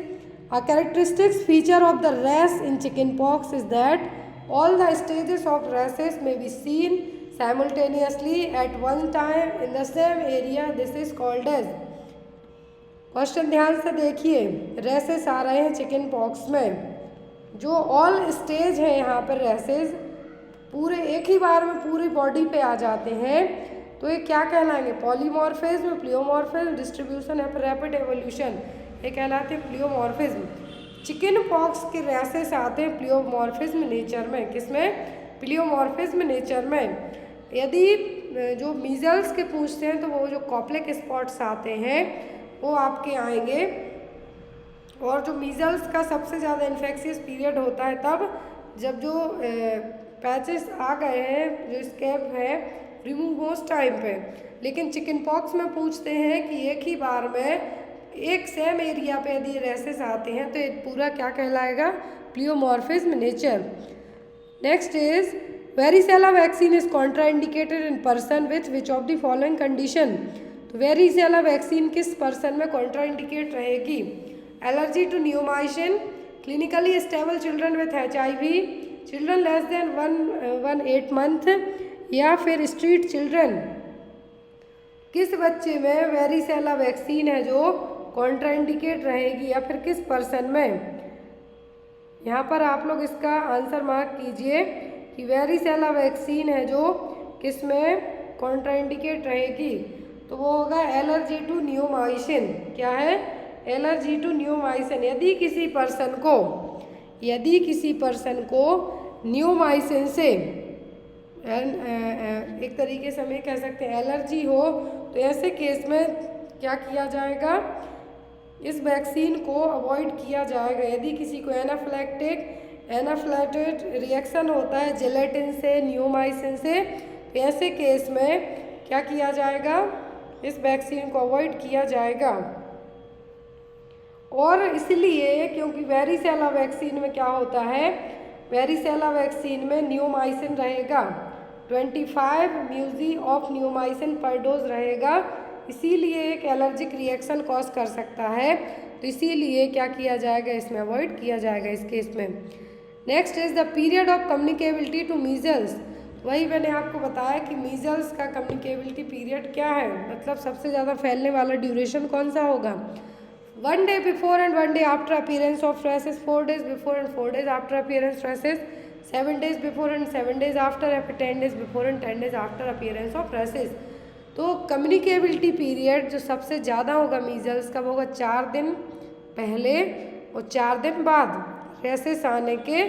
a characteristic feature of the rash in chickenpox is that all the stages of rashes may be seen simultaneously at one time in the same area. This is called as। Question ध्यान से देखिए, rashes आ रहे हैं chicken pox में, जो all stage है यहाँ पर रैसेस पूरे एक ही बार में पूरी बॉडी पे आ जाते हैं, तो ये क्या कहलाएंगे? पॉलीमॉर्फिज्म, प्लियोमॉर्फिज्म, डिस्ट्रीब्यूशन या फिर रैपिड एवोल्यूशन, ये कहलाते हैं प्लियोमॉर्फिज्म। चिकन पॉक्स के रैसेस आते हैं प्लियोमॉर्फिज्म नेचर में। किसमें? प्लियोमॉर्फिज्म नेचर में। यदि जो मीजल्स के पूछते हैं तो वो जो कॉप्लेक स्पॉट्स आते हैं वो आपके आएंगे, और जो मीजल्स का सबसे ज़्यादा इन्फेक्शियस पीरियड होता है तब जब जो पैचेस आ गए हैं, जो स्कैब है, रिमूव हो उस टाइम पे। लेकिन चिकन पॉक्स में पूछते हैं कि एक ही बार में एक सेम एरिया पे यदि रैसेस आते हैं तो ये पूरा क्या कहलाएगा? Pleomorphism nature. Next is varicella vaccine is contraindicated in person with which of the following condition. तो वेरिसेला वैक्सीन किस पर्सन में कॉन्ट्राइंडिकेट रहेगी? Allergy to neomycin, clinically stable children with HIV, children less than 1 month, या फिर street children. किस बच्चे में varicella vaccine है जो कॉन्ट्राइंडिकेट रहेगी, या फिर किस पर्सन में? यहाँ पर आप लोग इसका आंसर मार्क कीजिए कि वेरिसेला वैक्सीन है जो किस में कॉन्ट्राइंडिकेट रहेगी, तो वो होगा एलर्जी टू नियोमाइसिन। क्या है? Allergy to neomycin. यदि किसी पर्सन को नियोमाइसिन से एक तरीके से हम ये कह सकते हैं एलर्जी हो, तो ऐसे केस में क्या किया जाएगा? इस वैक्सीन को अवॉइड किया जाएगा। यदि किसी को एनाफ्लाइटिक रिएक्शन होता है जेलेटिन से, नियोमाइसिन से, तो ऐसे केस में क्या किया जाएगा? इस वैक्सीन को अवॉइड किया जाएगा। और इसलिए क्योंकि वेरिसेला वैक्सीन में क्या होता है? वेरिसेला वैक्सीन में नियोमाइसिन रहेगा, 25 म्यूजी ऑफ नियोमाइसिन पर डोज रहेगा, इसीलिए एक एलर्जिक रिएक्शन कॉज कर सकता है, तो इसीलिए क्या किया जाएगा? इसमें अवॉइड किया जाएगा इस केस में। Next is the period of communicability to measles. वही मैंने आपको बताया कि मीजल्स का कम्युनिकेबिलिटी पीरियड क्या है, मतलब सबसे ज़्यादा फैलने वाला ड्यूरेशन कौन सा होगा? 1 day before and 1 day after appearance of rashes, 4 days before and 4 days after appearance rashes, 7 days before and 7 days after, 10 days before and 10 days after appearance of rashes। तो कम्युनिकेबिलिटी पीरियड जो सबसे ज़्यादा होगा measles का, वो होगा 4 दिन पहले और 4 दिन बाद। रैसेस आने के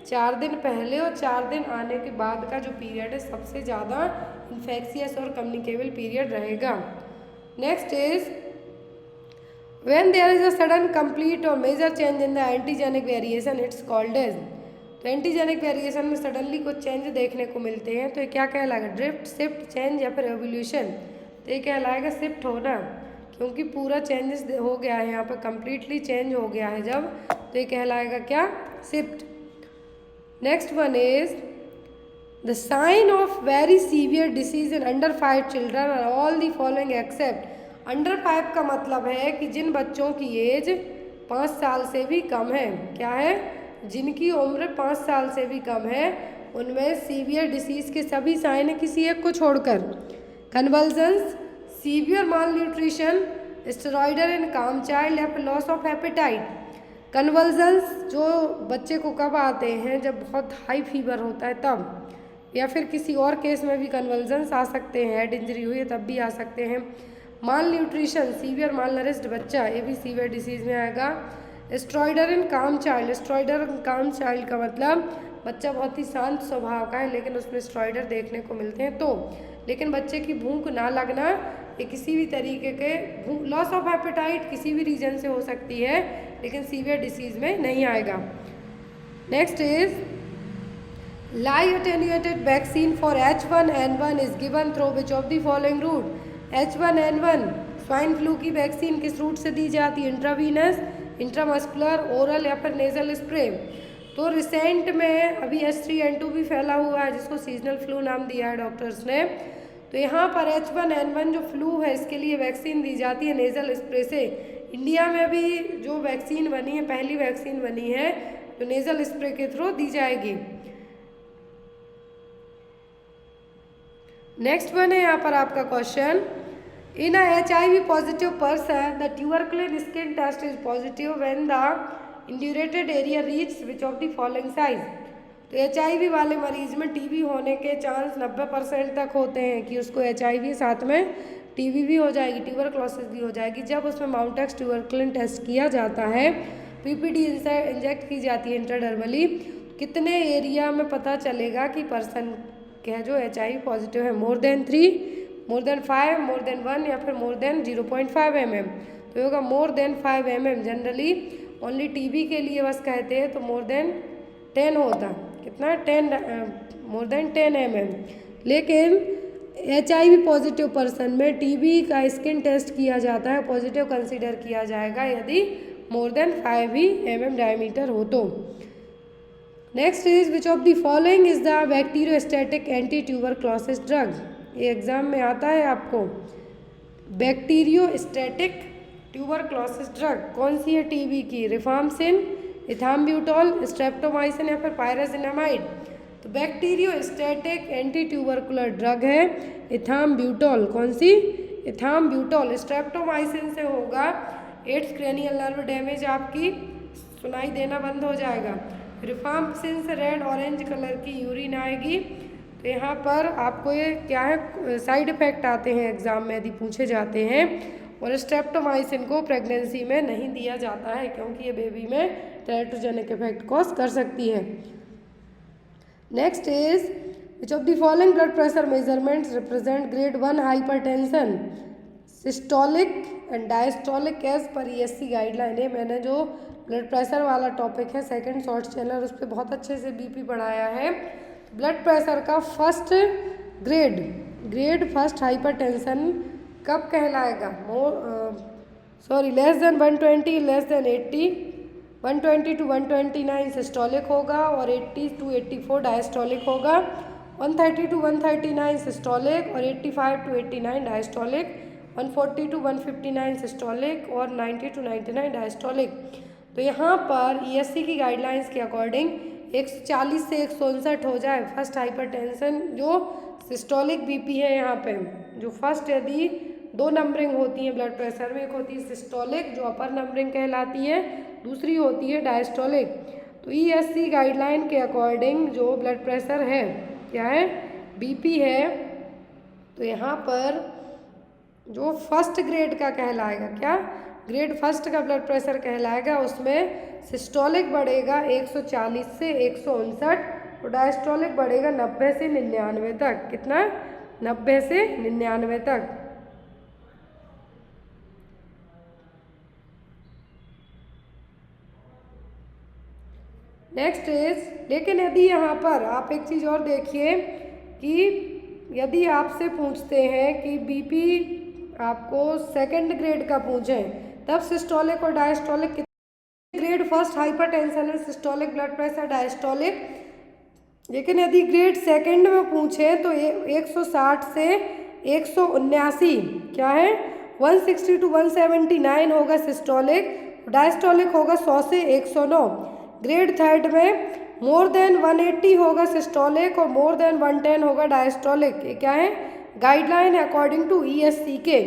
4 दिन पहले और 4 दिन आने के बाद का जो पीरियड है सबसे ज़्यादा इन्फेक्शियस और कम्युनिकेबल पीरियड रहेगा। Next is when there is a sudden complete or major change in the antigenic variation, it's called as। तो एंटीजेनिक वेरिएशन में सडनली कुछ चेंज देखने को मिलते हैं, तो ये क्या कहलाएगा? ड्रिफ्ट, शिफ्ट, चेंज या फिर एवोल्यूशन। तो ये कहलाएगा शिफ्ट होना, क्योंकि पूरा चेंजेस हो गया है यहाँ पर, कम्प्लीटली चेंज हो गया है जब, तो ये कहलाएगा क्या? Shift. Next one is the sign of very severe disease in under 5 children are all the following except. Under 5 का मतलब है कि जिन बच्चों की एज 5 साल से भी कम है, क्या है? जिनकी उम्र 5 साल से भी कम है, उनमें सीवियर डिसीज के सभी साइन है किसी एक को छोड़कर। कन्वल्जन्स, सीवियर माल न्यूट्रिशन, स्टेरॉइडल इन काम चाइल्ड या फिर लॉस ऑफ एपेटाइट। कन्वल्जन्स जो बच्चे को कब आते हैं? जब बहुत हाई फीवर होता है तब, या फिर किसी और केस में भी कन्वल्जन्स आ सकते हैं, हेड इंजरी हुई है तब भी आ सकते हैं। माल न्यूट्रिशन, सीवियर माल नरिश्ड बच्चा, ये भी सीवियर डिसीज़ में आएगा। स्टेरॉइडल इन काम चाइल्ड, स्टेरॉइडल इन काम चाइल्ड का मतलब बच्चा बहुत ही शांत स्वभाव का है लेकिन उसमें स्टेरॉइडल देखने को मिलते हैं, तो लेकिन बच्चे की भूख ना लगना, ये किसी भी तरीके के लॉस ऑफ एपेटाइट किसी भी रीजन से हो सकती है, लेकिन सीवियर डिसीज़ में नहीं आएगा। Next is live attenuated vaccine for H1N1 is given through which of the following route? H1N1 swine flu की वैक्सीन किस रूट से दी जाती है? इंट्रावीनस, इंट्रामस्कुलर, ओरल या फिर नेजल स्प्रे। तो रिसेंट में अभी H3N2 भी फैला हुआ है जिसको सीजनल फ्लू नाम दिया है डॉक्टर्स ने। तो यहाँ पर H1N1 जो फ्लू है इसके लिए वैक्सीन दी जाती है नेजल स्प्रे से। इंडिया में भी जो वैक्सीन बनी है, पहली वैक्सीन बनी है जो नेजल स्प्रे के थ्रू दी जाएगी। नेक्स्ट वन है यहाँ पर आपका question, in HIV positive person the tuberculin skin test is positive when the indurated area reach which of the following size. तो HIV वाले मरीज में TB होने के चांस 90% तक होते हैं कि उसको HIV साथ में TB भी हो जाएगी, ट्यूबरक्लोसिस भी हो जाएगी। जब उसमें माउंटेक्स ट्यूबरकुलिन टेस्ट किया जाता है, PPD इंजेक्ट की जाती है इंट्राडर्मली, कितने एरिया में पता चलेगा कि पर्सन क्या जो HIV पॉजिटिव है? More than 3, more than 5, more than 1 या फिर मोर देन 0.5 mm। तो होगा more than 5 mm। Generally only TB के लिए बस कहते हैं तो मोर देन 10 होता, कितना? 10, मोर देन 10 mm। लेकिन HIV पॉजिटिव पर्सन में TB का स्किन टेस्ट किया जाता है, पॉजिटिव कंसिडर किया जाएगा यदि मोर देन 5 ही mm डायमीटर हो तो। Next is which of the following is the bacteriostatic anti tuberculosis drug. ये एग्जाम में आता है आपको। बैक्टीरियोस्टैटिक ट्यूबरक्लोसिस ड्रग कौन सी है TB की? रिफाम्सिन, इथाम्ब्यूटोल, स्ट्रेप्टोमाइसिन या फिर पायरासिनामाइड। तो बैक्टीरियोस्टैटिक एंटी ट्यूबरकुलर ड्रग है इथाम्ब्यूटोल। कौन सी? इथाम्ब्यूटोल। स्ट्रेप्टोमाइसिन से होगा 8th क्रेनियल नर्व डैमेज, आपकी सुनाई देना बंद हो जाएगा। रिफाम्सिन से रेड ऑरेंज कलर की यूरिन आएगी। तो यहाँ पर आपको ये क्या है, साइड इफ़ेक्ट आते हैं एग्जाम में यदि पूछे जाते हैं। और स्ट्रेप्टोमाइसिन को प्रेगनेंसी में नहीं दिया जाता है क्योंकि ये बेबी में टेरेटोजेनिक इफेक्ट कॉज कर सकती है। Next is which of the following blood pressure measurements represent grade 1 hypertension? Systolic and diastolic as per ESC guideline है। मैंने जो ब्लड प्रेशर वाला टॉपिक है सेकंड शॉर्ट चैनल, उस पर बहुत अच्छे से BP पढ़ाया है। ब्लड प्रेशर का फर्स्ट ग्रेड फर्स्ट हाइपरटेंशन कब कहलाएगा? Less than 120, less than 80, 120 to 129 systolic होगा और 80 to 84 डायस्टोलिक होगा। 130 to 139 सिस्टोलिक और 85 to 89 डायस्टोलिक, 140 to 159 सिस्टोलिक और 90 to 99 डायस्टोलिक। तो यहाँ पर ESC की गाइडलाइंस के अकॉर्डिंग 140 से 159 हो जाए फर्स्ट हाइपरटेंशन, जो सिस्टोलिक BP है। यहाँ पे जो फर्स्ट यदि 2 नंबरिंग होती है ब्लड प्रेशर में, एक होती है सिस्टोलिक जो अपर नंबरिंग कहलाती है, दूसरी होती है डायस्टोलिक। तो ESC गाइडलाइन के अकॉर्डिंग जो ब्लड प्रेशर है क्या है? BP है। तो यहाँ पर जो फर्स्ट ग्रेड का कहलाएगा, क्या ग्रेड फर्स्ट का ब्लड प्रेशर कहलाएगा, उसमें सिस्टोलिक बढ़ेगा 140 से 159 और डायस्टोलिक बढ़ेगा 90 से 99 तक। कितना? 90 से 99 तक। नेक्स्ट इज, लेकिन यदि यहाँ पर आप एक चीज़ और देखिए कि यदि आपसे पूछते हैं कि बीपी आपको सेकंड ग्रेड का पूछें, तब सिस्टोलिक और डायस्टोलिक ग्रेड फर्स्ट हाइपरटेंशन है, सिस्टोलिक ब्लड प्रेशर, डायस्टोलिक। लेकिन यदि ग्रेड सेकंड में पूछे तो 160 से 179 क्या है, 160 to 179 होगा सिस्टोलिक, डायस्टोलिक होगा 100 से 109। ग्रेड थर्ड में मोर देन 180 होगा सिस्टोलिक और मोर देन 110 होगा डायस्टोलिक। ये क्या है, गाइडलाइन है अकॉर्डिंग टू ESC के।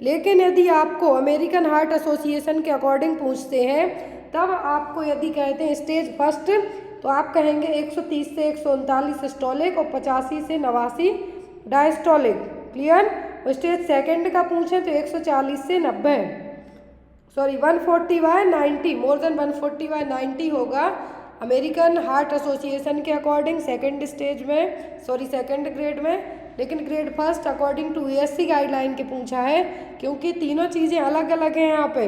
लेकिन यदि आपको अमेरिकन हार्ट एसोसिएशन के अकॉर्डिंग पूछते हैं, तब आपको यदि कहते हैं स्टेज फर्स्ट, तो आप कहेंगे 130 से 139 सिस्टोलिक और 85 से 89 डायस्टोलिक। क्लियर। और स्टेज सेकंड का पूछें तो 140 से 90, सॉरी 140/90, मोर देन 140/90 होगा अमेरिकन हार्ट एसोसिएशन के अकॉर्डिंग सेकंड स्टेज में, सॉरी सेकंड ग्रेड में। लेकिन grade first according to ESC guideline के पूछा है, क्योंकि तीनों चीज़ें अलग अलग हैं यहाँ पे।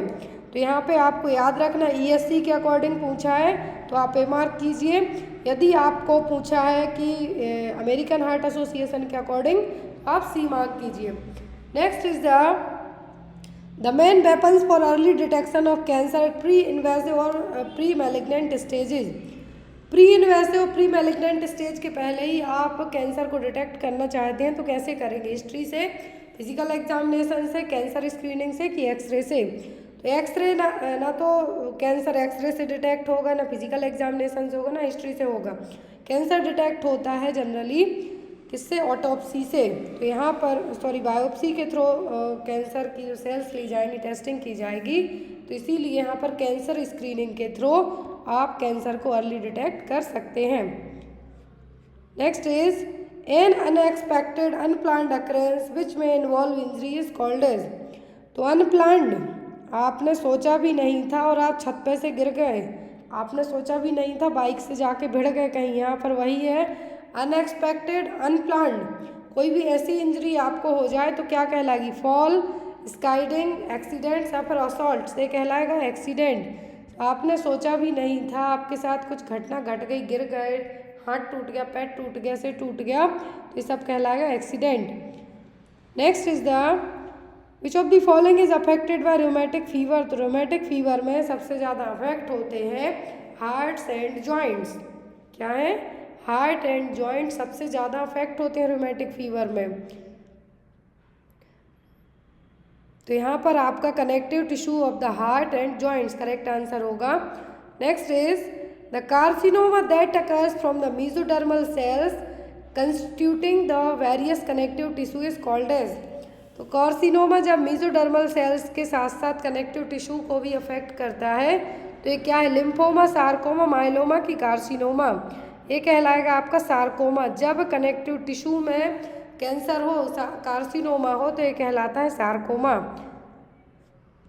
तो यहाँ पे आपको याद रखना ESC के अकॉर्डिंग पूछा है तो आप ए मार्क कीजिए। यदि आपको पूछा है कि अमेरिकन हार्ट एसोसिएशन के अकॉर्डिंग, आप C मार्क कीजिए। Next is the main weapons for early detection of cancer pre invasive और pre malignant stages. Pre invasive pre malignant stage के पहले ही आप कैंसर को डिटेक्ट करना चाहते हैं तो कैसे करेंगे, हिस्ट्री से, फिजिकल एग्जामिनेशन से, कैंसर स्क्रीनिंग से कि एक्सरे से। तो एक्सरे ना तो कैंसर एक्सरे से डिटेक्ट होगा, ना फिजिकल एग्जामिनेशन से होगा, ना हिस्ट्री से होगा। कैंसर डिटेक्ट होता है जनरली किससे, ऑटोप्सी से। तो यहाँ पर सॉरी बायोप्सी के थ्रू कैंसर की जो सेल्स ली जाएंगी, टेस्टिंग की जाएगी। तो इसीलिए यहाँ पर कैंसर स्क्रीनिंग के थ्रू आप कैंसर को अर्ली डिटेक्ट कर सकते हैं। Next is an unexpected unplanned occurrence which में involve injury is called as. तो अनप्लान्ड, आपने सोचा भी नहीं था और आप छत पे से गिर गए, आपने सोचा भी नहीं था, बाइक से जाके भिड़ गए कहीं, यहाँ पर वही है अनएक्सपेक्टेड अनप्लान्ड। कोई भी ऐसी इंजरी आपको हो जाए तो क्या कहलाएगी, फॉल, स्काइडिंग, एक्सीडेंट या फिर असॉल्ट से कहलाएगा एक्सीडेंट। आपने सोचा भी नहीं था, आपके साथ कुछ घटना घट गई, गिर गए, हाथ टूट गया, पैर टूट गया, सिर टूट गया, तो ये सब कहलाएगा accident. Next is the which of the following is affected by rheumatic fever. तो रोमेटिक फीवर में सबसे ज़्यादा अफेक्ट होते हैं हार्ट्स एंड जॉइंट्स। क्या है, हार्ट एंड जॉइंट सबसे ज़्यादा अफेक्ट होते हैं रोमेटिक फीवर में। तो यहाँ पर आपका connective tissue of the heart and joints correct answer होगा। Next is the carcinoma that occurs from the mesodermal cells constituting the various connective tissue is called as. तो कार्सिनोमा जब मेसोडर्मल सेल्स के साथ साथ कनेक्टिव टिश्यू को भी affect करता है, तो ये क्या है, लिम्फोमा, सार्कोमा, माइलोमा की कार्सिनोमा। ये कहलाएगा आपका सार्कोमा। जब कनेक्टिव टिश्यू में कैंसर हो, कार्सिनोमा हो, तो ये कहलाता है sarcoma.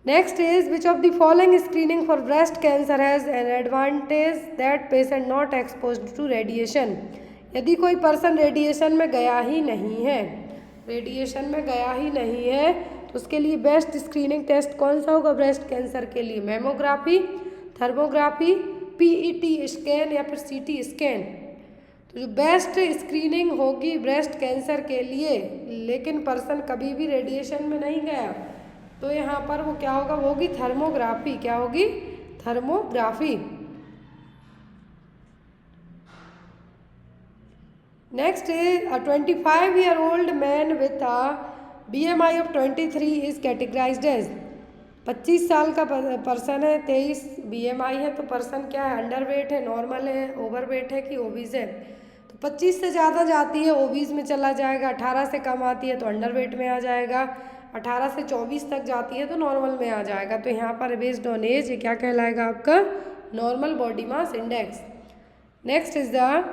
Next is which of the following screening for breast cancer has an advantage that patient not exposed to radiation. यदि कोई पर्सन रेडिएशन में गया ही नहीं है, रेडिएशन में गया ही नहीं है, तो उसके लिए बेस्ट स्क्रीनिंग टेस्ट कौन सा होगा ब्रेस्ट कैंसर के लिए, मैमोग्राफी, थर्मोग्राफी, PET स्कैन या फिर CT स्कैन। तो जो बेस्ट स्क्रीनिंग होगी ब्रेस्ट कैंसर के लिए, लेकिन पर्सन कभी भी रेडिएशन में नहीं गया, तो यहाँ पर वो क्या होगा, वो होगी थर्मोग्राफी। क्या होगी, thermography. Next is a 25-year-old man with a BMI of 23 is categorised as. 25 साल का पर्सन है, 23 BMI है, तो पर्सन क्या है, अंडर वेट है, नॉर्मल है, ओवर वेट है कि ओबीज है। तो 25 से ज़्यादा जाती है ओबीज में चला जाएगा, 18 से कम आती है तो अंडर वेट में आ जाएगा, 18 से 24 तक जाती है तो नॉर्मल में आ जाएगा। तो यहाँ पर बेस्ड ऑन एज ये क्या कहलाएगा आपका, normal body mass index. Next is the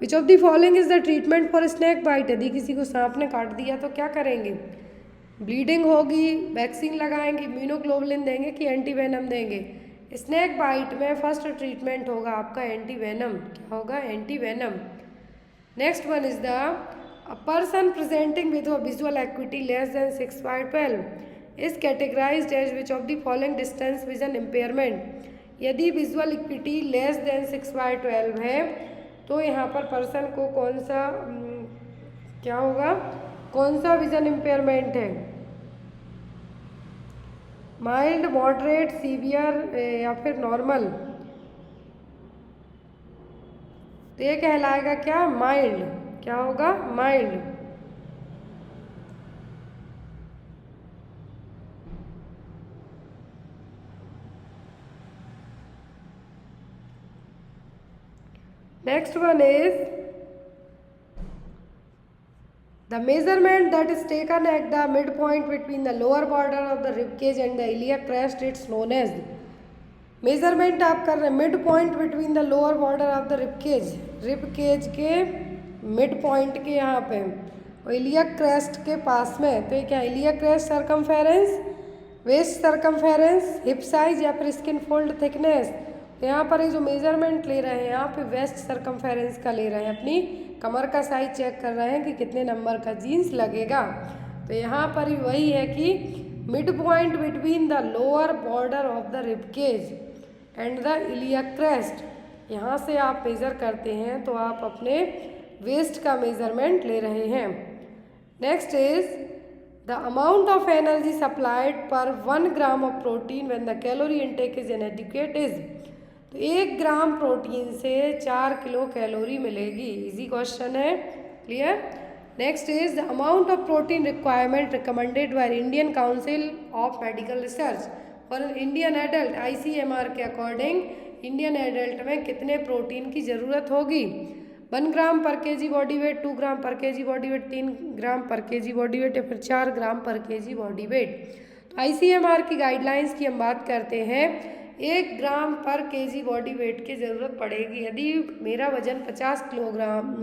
which of the following is the treatment for snake bite. यदि किसी को सांप ने काट दिया तो क्या करेंगे, ब्लीडिंग होगी, वैक्सीन लगाएंगे, इम्यूनोग्लोबुलिन देंगे कि एंटीवेनम देंगे। स्नेक बाइट में फर्स्ट ट्रीटमेंट होगा आपका एंटीवेनम। क्या होगा, antivenom. Next one is the a person presenting with visual acuity less than 6/12 is categorised as which of the following distance vision impairment. यदि विजुअल इक्विटी लेस देन 6/12 है तो यहाँ पर पर्सन को कौन सा क्या होगा, कौन सा विजन इम्पेयरमेंट है, माइल्ड, मॉडरेट, सीवियर या फिर नॉर्मल। तो ये कहलाएगा क्या, माइल्ड। क्या होगा, mild. Next one is the measurement that is taken at the midpoint between the lower border of the rib cage and the iliac crest, it's known as। Measurement आप कर रहे हैं mid point between the lower border of the rib cage के mid point के यहाँ पे और iliac crest के पास में। तो ये क्या, iliac crest circumference, waist circumference, hip size या फिर स्किन फोल्ड थिकनेस। तो यहाँ पर ये जो मेजरमेंट ले रहे हैं यहाँ पे वेस्ट सरकमफेरेंस का ले रहे हैं, अपनी कमर का साइज चेक कर रहे हैं कि कितने नंबर का जीन्स लगेगा। तो यहाँ पर ही वही है कि mid point between the lower border of the rib cage and the iliac crest, यहाँ से आप मेज़र करते हैं तो आप अपने वेस्ट का मेज़रमेंट ले रहे हैं। Next is the amount of energy supplied पर 1 gram of protein when the calorie intake is इनएडिक्वेट is. तो 1 ग्राम प्रोटीन से 4 किलो कैलोरी मिलेगी। इजी क्वेश्चन है, clear. Next is the amount of protein requirement recommended by Indian council of medical research for Indian adult. ICMR के according Indian adult में कितने protein की ज़रूरत होगी। 1 ग्राम पर केजी बॉडी वेट, 2 ग्राम पर केजी बॉडी वेट, 3 ग्राम पर केजी बॉडी वेट या फिर 4 ग्राम पर केजी बॉडी वेट। तो ICMR की गाइडलाइंस की हम बात करते हैं, 1 ग्राम पर केजी बॉडी वेट की ज़रूरत पड़ेगी। यदि मेरा वज़न 50 किलोग्राम,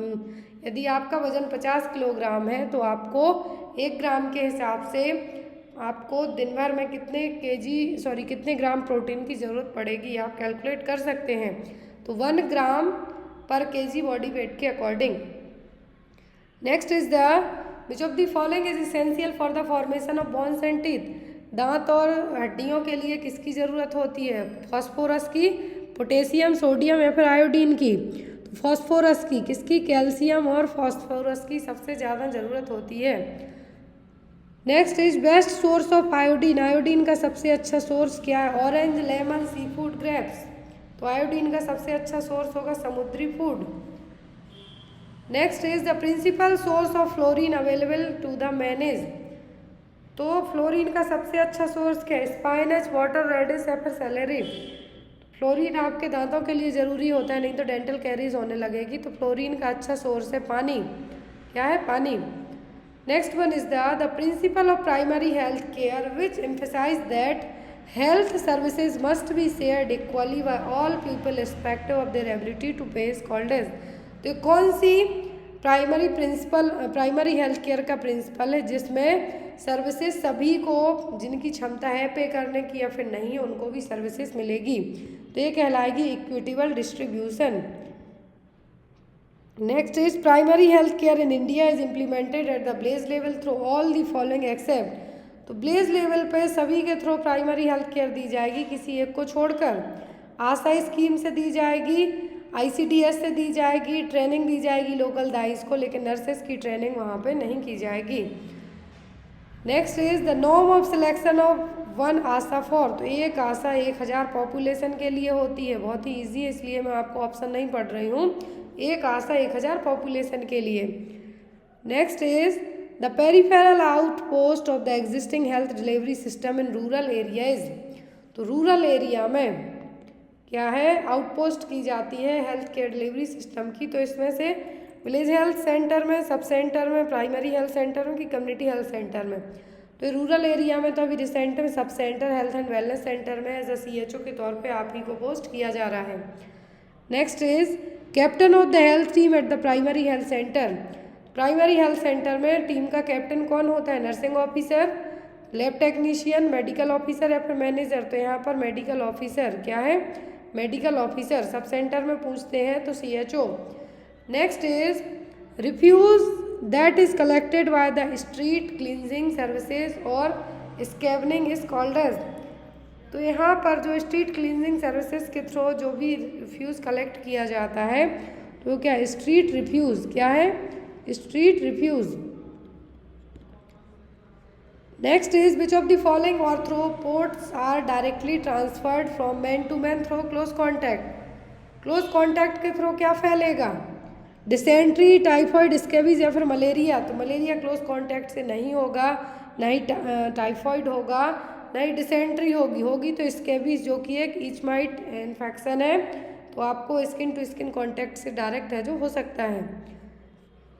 यदि आपका वज़न 50 किलोग्राम है तो आपको 1 ग्राम के हिसाब से आपको दिन भर में कितने ग्राम प्रोटीन की ज़रूरत पड़ेगी आप कैलकुलेट कर सकते हैं। तो 1 ग्राम पर केजी बॉडी वेट के according. Next is the which of the following is essential for the formation of bones and teeth. दांत और हड्डियों के लिए किसकी ज़रूरत होती है, फास्फोरस की, पोटेशियम, सोडियम या फिर आयोडीन की। तो फास्फोरस की, किसकी, कैल्शियम और फास्फोरस की सबसे ज़्यादा ज़रूरत होती है। Next is best source of iodine. Iodine का सबसे अच्छा सोर्स क्या है, orange, lemon, sea food, grapes. तो आयोडीन का सबसे अच्छा सोर्स होगा समुद्री food. Next is the principal source of fluorine available to the manage. तो फ्लोरीन का सबसे अच्छा सोर्स क्या है, स्पाइनच, वाटर रेडिस या फिर सेलेरी। फ्लोरीन आपके दांतों के लिए ज़रूरी होता है, नहीं तो डेंटल कैरीज होने लगेगी। तो फ्लोरीन का अच्छा सोर्स है पानी। क्या है, पानी। Next one is the principle of primary health care which emphasize that health services must be shared equally by all people respective of their ability to pay is called as. तो कौन सी primary health care का principle है जिसमें services सभी को, जिनकी क्षमता है पे करने की या फिर नहीं, उनको भी सर्विसेज मिलेगी। तो ये कहलाएगी equitable distribution. Next is primary health care in India is implemented at the village level through all the following except. तो ब्लेज लेवल पे सभी के थ्रू प्राइमरी हेल्थ केयर दी जाएगी, किसी एक को छोड़कर। आशा स्कीम से दी जाएगी, ICDS से दी जाएगी, ट्रेनिंग दी जाएगी लोकल दाइस को, लेकिन नर्सेस की ट्रेनिंग वहाँ पे नहीं की जाएगी। Next is the norm of selection of 1 Asha for. तो एक आशा 1000 पॉपुलेशन के लिए होती है, बहुत ही ईजी है इसलिए मैं आपको ऑप्शन नहीं पढ़ रही हूँ। एक आशा 1000 पॉपुलेशन के लिए। Next is the peripheral outpost of the existing health delivery system in rural areas. तो रूरल एरिया में क्या है, आउटपोस्ट की जाती है हेल्थ केयर डिलीवरी सिस्टम की। तो इसमें से विलेज हेल्थ सेंटर में, सब सेंटर में, प्राइमरी हेल्थ सेंटर में कि कम्युनिटी हेल्थ सेंटर में। तो रूरल एरिया में तो अभी रिसेंट में sub centre health and wellness centre में एज अ CHO के तौर पे आप ही को पोस्ट किया जा रहा है। Next is captain of the health team at the primary health centre. Primary health centre में टीम का कैप्टन कौन होता है, nursing officer, lab technician, medical officer या फिर मैनेजर। तो यहाँ पर मेडिकल ऑफिसर, क्या है, मेडिकल ऑफिसर। सब सेंटर में पूछते हैं तो CHO। Next is refuse that is collected by the street cleansing services और स्कैवनिंग इज कॉल्ड एज। तो यहाँ पर जो स्ट्रीट क्लीनिंग सर्विसेज के थ्रू जो भी रिफ्यूज़ कलेक्ट किया जाता है तो क्या स्ट्रीट रिफ्यूज़, क्या है street refuse. Next is which of the following arthropods are directly transferred from man to man through close contact. Close contact के थ्रू क्या फैलेगा, डिसेंट्री, टाइफॉइड, स्कैबीज या फिर मलेरिया। तो मलेरिया क्लोज कॉन्टैक्ट से नहीं होगा, ना ही टाइफॉइड होगा, ना ही डिसेंट्री होगी तो स्कैबीज जो कि एक ईचमाइट इन्फेक्शन है, तो आपको स्किन टू स्किन कॉन्टैक्ट से डायरेक्ट है जो हो सकता है।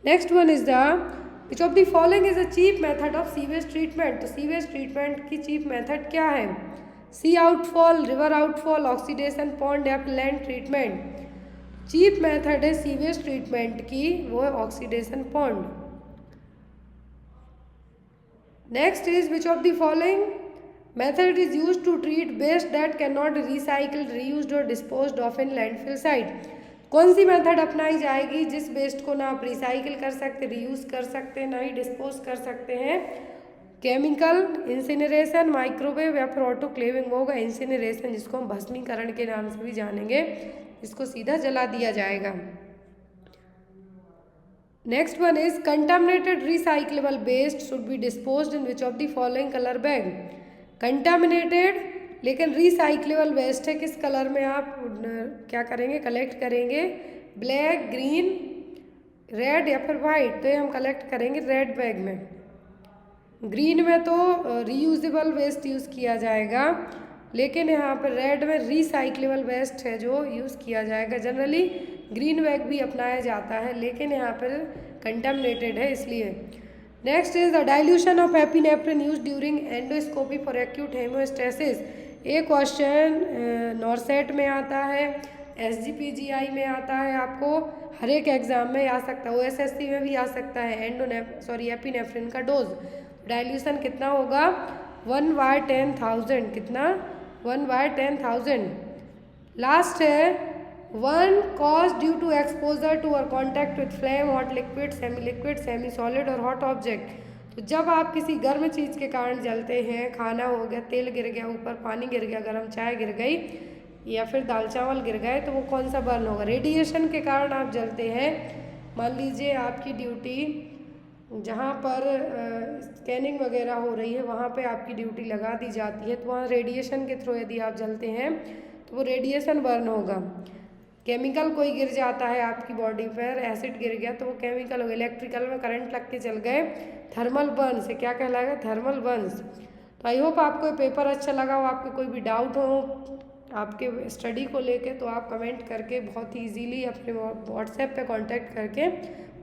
Next one is the which of the following is a cheap method of sewage treatment. तो सीवेज ट्रीटमेंट की चीप मेथड क्या है, sea outfall, river outfall, oxidation pond या फिर लैंड ट्रीटमेंट। चीप मेथड है सीवेज ट्रीटमेंट की, वो है oxidation pond. Next is which of the following method is use to treat waste that can not recycled, reused और disposed of in landfill site. कौन सी method अपनाई जाएगी जिस वेस्ट को ना आप रिसाइकिल कर सकते, रीयूज कर सकते, ना ही डिस्पोज कर सकते हैं। केमिकल इंसिनरेशन, माइक्रोवेव या फिर ऑटोक्लेविंग होगा इंसिनरेशन, जिसको हम भस्मीकरण के नाम से भी जानेंगे, इसको सीधा जला दिया जाएगा। Next one is contaminated recyclable waste should be disposed in which of the following colour bag. Contaminated लेकिन रिसाइक्लेबल वेस्ट है, किस कलर में आप क्या करेंगे, कलेक्ट करेंगे, ब्लैक, ग्रीन, रेड या फिर वाइट। तो ये हम कलेक्ट करेंगे रेड बैग में। ग्रीन में तो रीयूजेबल वेस्ट यूज़ किया जाएगा, लेकिन यहाँ पर रेड में रिसाइक्लेबल वेस्ट है जो यूज़ किया जाएगा। जनरली ग्रीन बैग भी अपनाया जाता है, लेकिन यहाँ पर कंटामिनेटेड है इसलिए। Next is the dilution of epinephrine use during endoscopy for acute haemostasis. एक क्वेश्चन नॉरसेट में आता है, SGPGI में आता है, आपको हर एक एग्जाम में आ सकता है, OSSC में भी आ सकता है। एपिनेफ्रिन का डोज डाइल्यूशन कितना होगा, 1/10,000। कितना, 1/10,000। लास्ट है 1 cause due to exposure to और contact with flame, hot liquid, semi liquid, semi solid और हॉट ऑब्जेक्ट। तो जब आप किसी गर्म चीज़ के कारण जलते हैं, खाना हो गया, तेल गिर गया ऊपर, पानी गिर गया, गर्म चाय गिर गई या फिर दाल चावल गिर गए, तो वो कौन सा बर्न होगा, रेडिएशन के कारण आप जलते हैं। मान लीजिए आपकी ड्यूटी जहाँ पर स्कैनिंग वगैरह हो रही है वहाँ पे आपकी ड्यूटी लगा दी जाती है, तो वहाँ रेडिएशन के थ्रू यदि आप जलते हैं तो वो रेडिएशन बर्न होगा। केमिकल कोई गिर जाता है आपकी बॉडी पर, एसिड गिर गया तो वो केमिकल हो गया। इलेक्ट्रिकल में करंट लग के जल गए, थर्मल बर्न से, क्या कहलाएगा, थर्मल बर्न्स। तो आई होप आपको ये पेपर अच्छा लगा हो। आपके कोई भी डाउट हो आपके स्टडी को लेके तो आप कमेंट करके बहुत ही ईजीली अपने व्हाट्सएप पे कांटेक्ट करके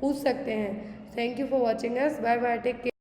पूछ सकते हैं। Thank you for watching us, bye bye, take care.